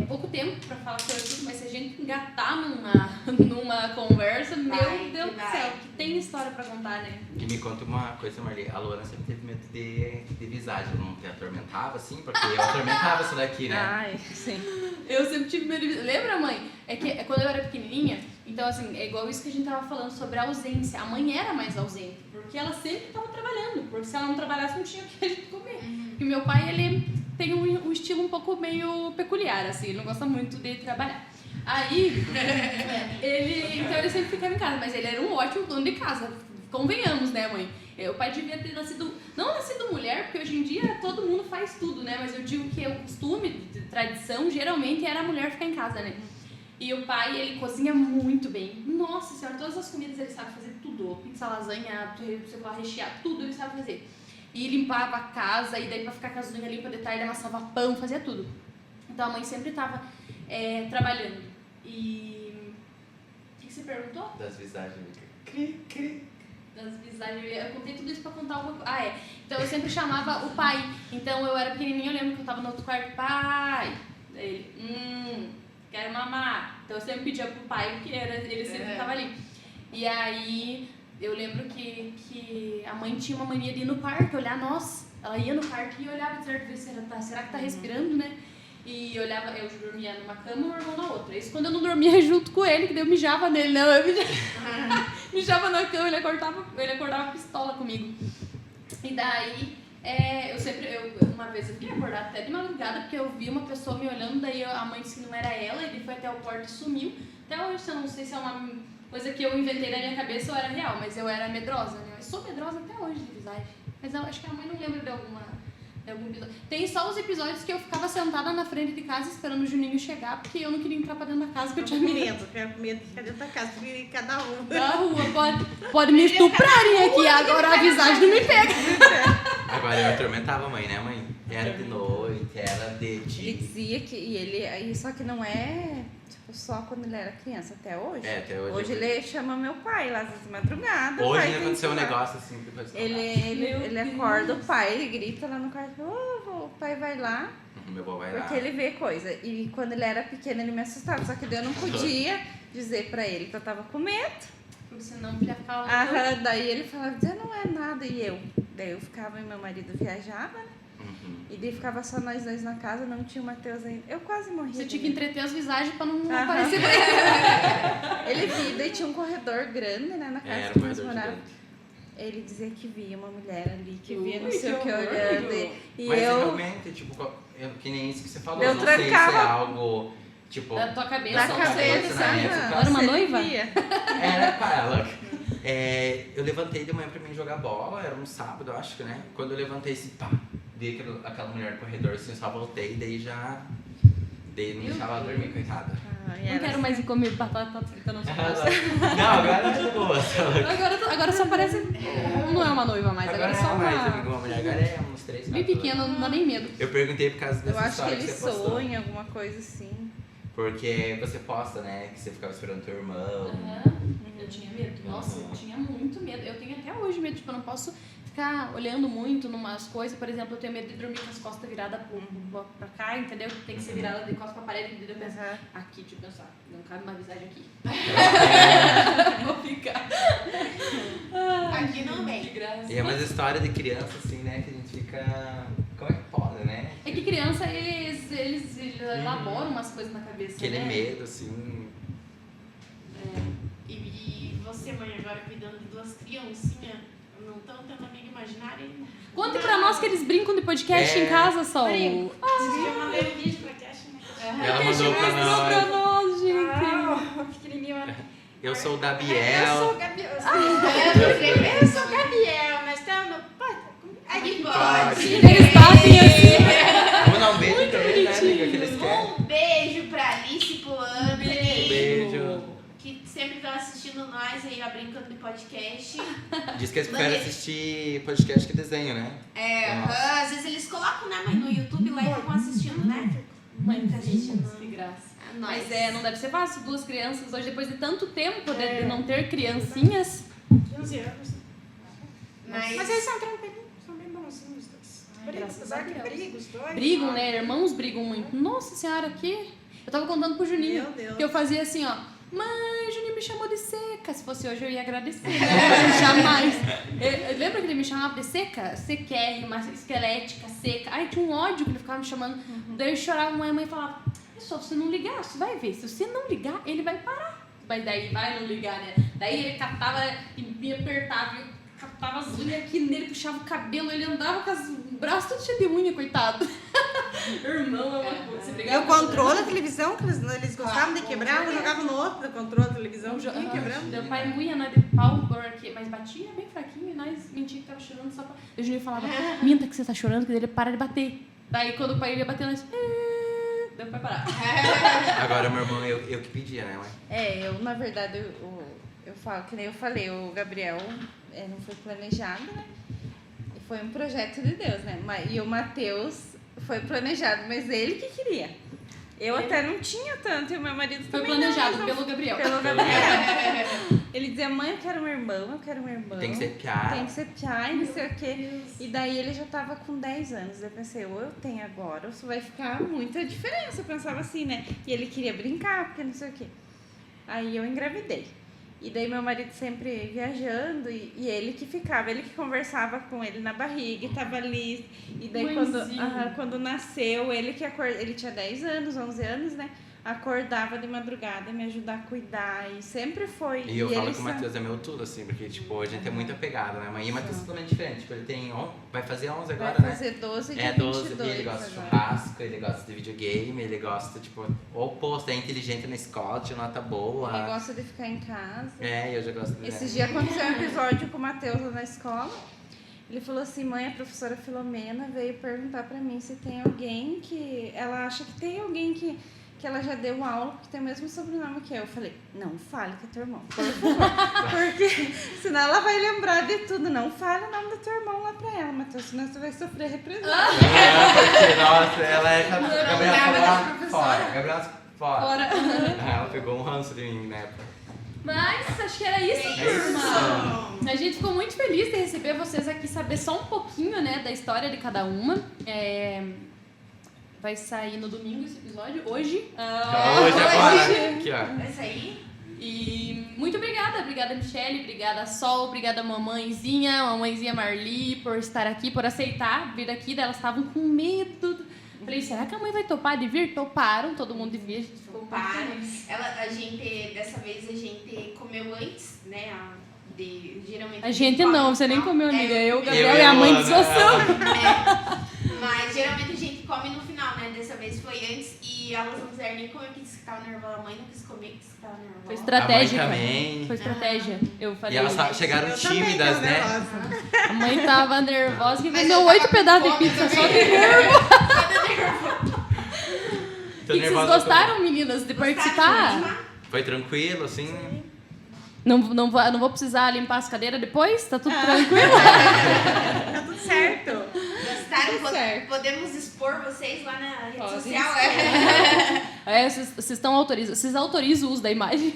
pouco tempo pra falar sobre tudo, mas se a gente engatar numa conversa, meu Deus do céu, que tem história pra contar, né? E me conta uma coisa, Marli, a Luana sempre teve medo de visagem, não te atormentava assim? Porque eu atormentava isso daqui, né? Ai, sim. Eu sempre tive medo de... Lembra, mãe? É que quando eu era pequenininha, Então, assim, é igual isso que a gente tava falando sobre a ausência. A mãe era mais ausente, porque ela sempre estava trabalhando. Porque se ela não trabalhasse, não tinha o que a gente comer. E meu pai, ele tem um estilo um pouco meio peculiar, assim. Ele não gosta muito de trabalhar. Aí, então ele sempre ficava em casa. Mas ele era um ótimo dono de casa. Convenhamos, né, mãe? O pai devia ter nascido... Não nascido mulher, porque hoje em dia todo mundo faz tudo, né? Mas eu digo que o costume, de tradição, geralmente era a mulher ficar em casa, né? E o pai, ele cozinha muito bem. Nossa senhora, todas as comidas ele sabe fazer tudo. Pizza, lasanha, rechear, tudo ele sabe fazer. E limpava a casa, e daí pra ficar com as unhas limpas de tarde, amassava pão, fazia tudo. Então a mãe sempre tava trabalhando. E... O que você perguntou? Das visagens. Das visagens. Eu contei tudo isso pra contar alguma coisa. Então eu sempre chamava o pai. Então eu era pequenininha, eu lembro que eu tava no outro quarto. Pai! Daí ele, quero mamar. Então eu sempre pedia pro pai, porque ele sempre tava ali. E aí eu lembro que a mãe tinha uma mania de ir no quarto, olhar nós. Ela ia no quarto e olhava, será que tá respirando, né? E olhava, eu dormia numa cama e o irmão na outra. Isso quando eu não dormia junto com ele, que daí eu mijava nele, não. Eu mijava na cama, ele acordava pistola comigo. E daí, uma vez eu fiquei acordada até de madrugada, porque eu vi uma pessoa me olhando, daí a mãe disse que não era ela, ele foi até o quarto e sumiu. Até hoje, eu não sei se é uma coisa que eu inventei na minha cabeça ou era real, mas eu era medrosa, né? Eu sou medrosa até hoje de visagem. Mas eu acho que a mãe não lembra de algum episódio. Tem só os episódios que eu ficava sentada na frente de casa esperando o Juninho chegar, porque eu não queria entrar pra dentro da casa, que eu tinha medo. Eu com medo de ficar dentro da casa, porque cada um. Da rua, pode me estuprarem aqui, agora a visagem não me pega. Agora eu atormentava a mãe, né, mãe? Era de noite, era de Ele dia. dizia que só que não é tipo, só quando ele era criança, até hoje. Até hoje. Hoje ele chama meu pai lá de madrugada. Hoje pai ainda aconteceu um tem que ir lá. negócio assim. Depois Ele acorda o pai, ele grita lá no quarto, o pai vai lá, Meu avô vai lá. porque ele vê coisa. E quando ele era pequeno ele me assustava, só que daí eu não podia dizer pra ele que eu tava com medo. Porque senão já ficava... Daí ele falava, não é nada, daí eu ficava e meu marido viajava, né? E daí ficava só nós dois na casa, não tinha o Matheus ainda. Eu quase morri. Você de tinha que medo. entreter as visagens pra não Aham. aparecer pra ele. Ele via, daí tinha um corredor grande, né, na casa Era que um nós corredor morávamos. gigante. Ele dizia que via uma mulher ali, que via não Ui, sei o que que horror, olhando. amigo. E Mas eu realmente, tipo, que nem isso que você falou. Eu não sei se é trancava- algo, tipo... Da tua cabeça. na sua ou cabeça, cabeça, na aham, época. Era uma ele noiva? via. Era pra ela. Eu levantei de manhã pra mim jogar bola, era um sábado, eu acho que, né? Quando eu levantei assim, pá, vi aquela mulher no corredor, assim, eu só voltei, daí já... Daí não deixava ela dormir, coitada. E Não era quero mais ir comer batata frita na sua casa. Não, agora ela é de boa. Agora só parece... Não é uma noiva mais, agora é só mais, uma... amigo, uma mulher, agora é uns 3, 4 Bem pequena, não dá nem medo. Eu perguntei por causa Eu dessa acho que história ele que você postou. sonha, alguma coisa assim. Porque você posta, né, que você ficava esperando teu irmão. Eu tinha medo. Nossa, eu tinha muito medo. Eu tenho até hoje medo, tipo, eu não posso ficar olhando muito numas coisas. Por exemplo, eu tenho medo de dormir com as costas viradas pra cá, entendeu? Tem que ser virada de costas pra parede, entendeu? Eu penso, aqui, deixa eu pensar, não cabe uma visagem aqui. Vou ficar. Aqui não vem. De graça. E é umas histórias de criança, assim, né, que a gente fica... Como é que pode, né? É que criança, eles elaboram umas coisas na cabeça, Aquele né? medo, assim... E você, mãe, agora cuidando de duas criancinhas, não estão tendo amigo imaginário? Conte pra nós que eles brincam de podcast É. em casa, Sol. Brinco. Eu mandei um vídeo pra Cash, né? Ela mandou pra Mostrou nós. pra nós, gente. Ah, pequenininho. Eu sou o Eu Dabiel. sou o Gabriel. Eu Eu sou o Gabriel, nós estamos no... Aqui Pode. pode. Eles batem assim. Vamos dar um beijo pra eles, né, amiga, que eles querem. Um beijo pra Alice e pro Anthony. Beijo. Que sempre estão assistindo nós aí, ó, brincando de podcast. Diz que eles preferem assistir podcast que desenho, né? Nossa. Às vezes eles colocam, né, mãe, no YouTube lá e ficam assistindo, né? Muita gente, gente, que graça. Nós. Mas não deve ser fácil, duas crianças hoje, depois de tanto tempo de não ter criancinhas. 15 anos. Mas eles são tranquilos, são bem bonzinhos os dois. Brigam, graças a apesar que Deus. brigam os dois. Brigam, né? Irmãos brigam muito. Nossa senhora, que... Eu tava contando pro Juninho Meu Deus. que eu fazia assim, ó. Mãe, o Juninho me chamou de seca. Se fosse hoje eu ia agradecer, né? Jamais. Lembra que ele me chamava de seca? Sequérrima, esquelética, seca. Ai, tinha um ódio que ele ficava me chamando. Daí eu chorava, a mãe falava, é só você não ligar, você vai ver. Se você não ligar, ele vai parar. mas daí vai não ligar, né? Daí ele catava e me apertava, eu catava as unhas aqui nele, puxava o cabelo, ele andava com os braços todos cheios de unha, coitado. Irmão, é uma coisa. Você E brigava o com controle da televisão, que eles gostavam de quebrar, eu jogava no outro controle da televisão, ia quebrando. Meu pai moía nós de pau, porque, mas batia bem fraquinho e nós mentia que tava chorando só pra... O Juninho falava, minta que você tá chorando, que ele para de bater. Daí quando o pai ia bater, nós... Deu pra parar. Agora, meu irmão, eu que pedia, né, mãe? Eu, na verdade, eu falo, que nem eu falei, o Gabriel não foi planejado, né? E foi um projeto de Deus, né? E o Matheus foi planejado, mas ele que queria. Eu até não tinha tanto, e o meu marido Foi também planejado não, pelo Gabriel. Pelo Gabriel. Ele dizia, mãe, eu quero um irmão, eu quero um irmão. Tem que ser piá. Tem que ser piá e não sei o quê. E daí ele já tava com 10 anos. Eu pensei, ou eu tenho agora, ou isso vai ficar muita diferença. Eu pensava assim, né? E ele queria brincar, porque não sei o quê. Aí eu engravidei. E daí meu marido sempre viajando, e ele que ficava, ele que conversava com ele na barriga, e tava ali. E daí quando nasceu, ele que acordava, ele tinha 10 anos, 11 anos, né? Acordava de madrugada, me ajudar a cuidar, e sempre foi. E eu falo que o Matheus é meu tudo, assim, porque, tipo, a gente é muito apegado, né, mãe? E o Matheus é totalmente diferente. Tipo, ele tem vai fazer 11 agora, vai né? fazer 12 de 12, 22 e ele gosta de agora. churrasco, ele gosta de videogame, ele gosta, tipo, o oposto, é inteligente na escola, tinha nota boa. Ele gosta de ficar em casa. Eu já gosto de... Esses dias aconteceu um episódio com o Matheus lá na escola. Ele falou assim, mãe, a professora Filomena veio perguntar pra mim se tem alguém que... Ela acha que tem alguém que ela já deu aula, que tem o mesmo sobrenome que eu. Eu falei, não fale que é teu irmão, por favor. Porque senão ela vai lembrar de tudo. Não fale o nome do teu irmão lá pra ela, Matheus, senão você vai sofrer represália. Porque, nossa, ela é... Gabriela falou lá fora. Gabriela fora. Ela pegou um ranço de mim, né? Mas acho que era isso, turma. A gente ficou muito feliz de receber vocês aqui, saber só um pouquinho, né, da história de cada uma. Vai sair no domingo esse episódio, hoje. Hoje, agora. Aqui, ó. Vai sair? E muito obrigada Michele, obrigada Sol, obrigada mamãezinha Marli, por estar aqui, por aceitar vir aqui. Elas estavam com medo. Falei, será que a mãe vai topar de vir? Toparam, todo mundo de vir, a gente ficou Dessa vez a gente comeu antes, né? Geralmente a gente não, você nem comeu, amiga. Eu, Gabriel e e a mãe Luana. desossamos. Mas geralmente a gente come no final, né? Dessa vez foi antes e elas não quiseram nem comer porque disse que tava nervosa. A mãe não quis comer porque disse que tava nervosa. Foi estratégica. A mãe também. Foi estratégia. Eu E falei. elas chegaram tímidas, né? A mãe tava nervosa que Mas comeu eu 8 tava pedaços com de fome pizza só também. de nervo. Tô E vocês nervosa gostaram, meninas, de participar? Foi tranquilo, assim? Não vou precisar limpar as cadeiras depois? Tá tudo tranquilo? Tá tudo certo. Gostaram? certo. Podemos expor vocês lá na rede Pode social? Vocês estão autorizados. Vocês autorizam o uso da imagem?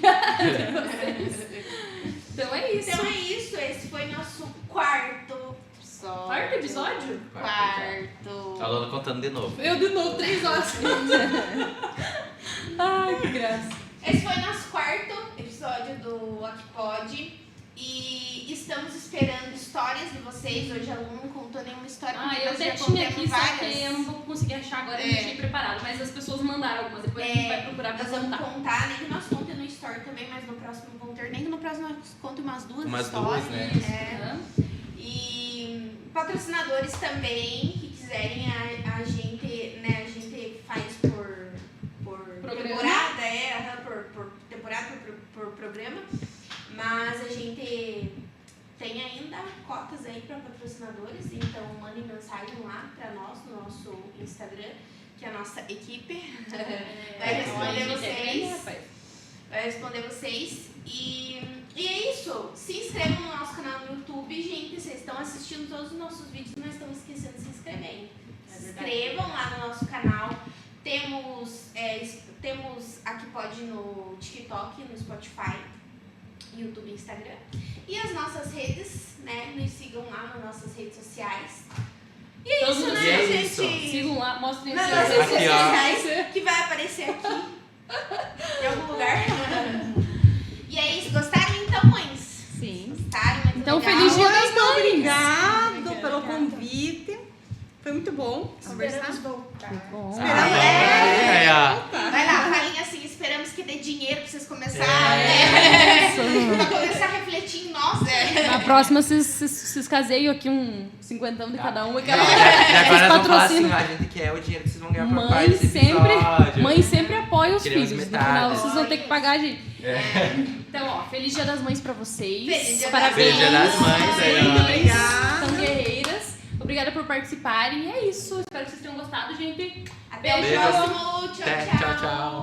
Então é isso. Então é isso. Esse foi nosso quarto episódio. Quarto episódio? Quarto. A Lola contando de novo. Eu de novo, 3 horas. Ai, que graça. Esse foi nosso quarto episódio do Aqui Pode. E estamos esperando histórias de vocês. Hoje a Lu não contou nenhuma história. Ah, porque eu nós até já tinha contamos aqui, só várias. que eu não vou conseguir achar agora, eu não deixei preparado. Mas as pessoas mandaram algumas, depois a gente vai procurar pra Nós vamos contar. contar, nem que nós contemos no story também, mas no próximo vão ter. Nem que no próximo nós conte umas duas Umas histórias. duas, né? Aham. E patrocinadores também que quiserem a gente, né, a gente faz por Programa. temporada, por temporada, por programa, mas a gente tem ainda cotas aí para patrocinadores, então mandem mensagem lá para nós no nosso Instagram, que é a nossa equipe vai responder vocês. Vai responder vocês. E é isso. Se inscrevam no nosso canal no YouTube, gente. Vocês estão assistindo todos os nossos vídeos, mas estão esquecendo de se inscrever. Se inscrevam lá no nosso canal. Temos Aqui Pode no TikTok, no Spotify, YouTube e Instagram. E as nossas redes, né? Nos sigam lá nas nossas redes sociais. E é Todos isso, os né, dias. gente? Sigam lá, mostrem Nas suas nossas redes redes Aqui, ó. sociais, que vai aparecer aqui em algum lugar. E é isso, gostaram então, mães? Sim. Gostaram? Muito Então, legal. feliz dia das mães! Obrigado pelo convite. Foi muito bom conversar. voltar. Bom. Esperamos, Aí, ó. Vai lá, falem assim, esperamos que dê dinheiro pra vocês começarem. Pra começar a refletir em nós. Na próxima, vocês caseiam aqui um 50 de cada um. Não, e agora vamos falar assim, a gente quer o dinheiro que vocês vão ganhar por parte desse episódio. Mãe sempre apoia os Queremos filhos. No metade. final, vocês vão ter que pagar a gente. Então, ó, feliz Dia das Mães pra vocês. Feliz Dia das Parabéns. Feliz Dia das Mães aí, ó. Muito obrigada. São guerreiras. Obrigada por participarem. E é isso. Espero que vocês tenham gostado, gente. Até o Beijo. próximo. Tchau, Até, tchau. tchau, tchau.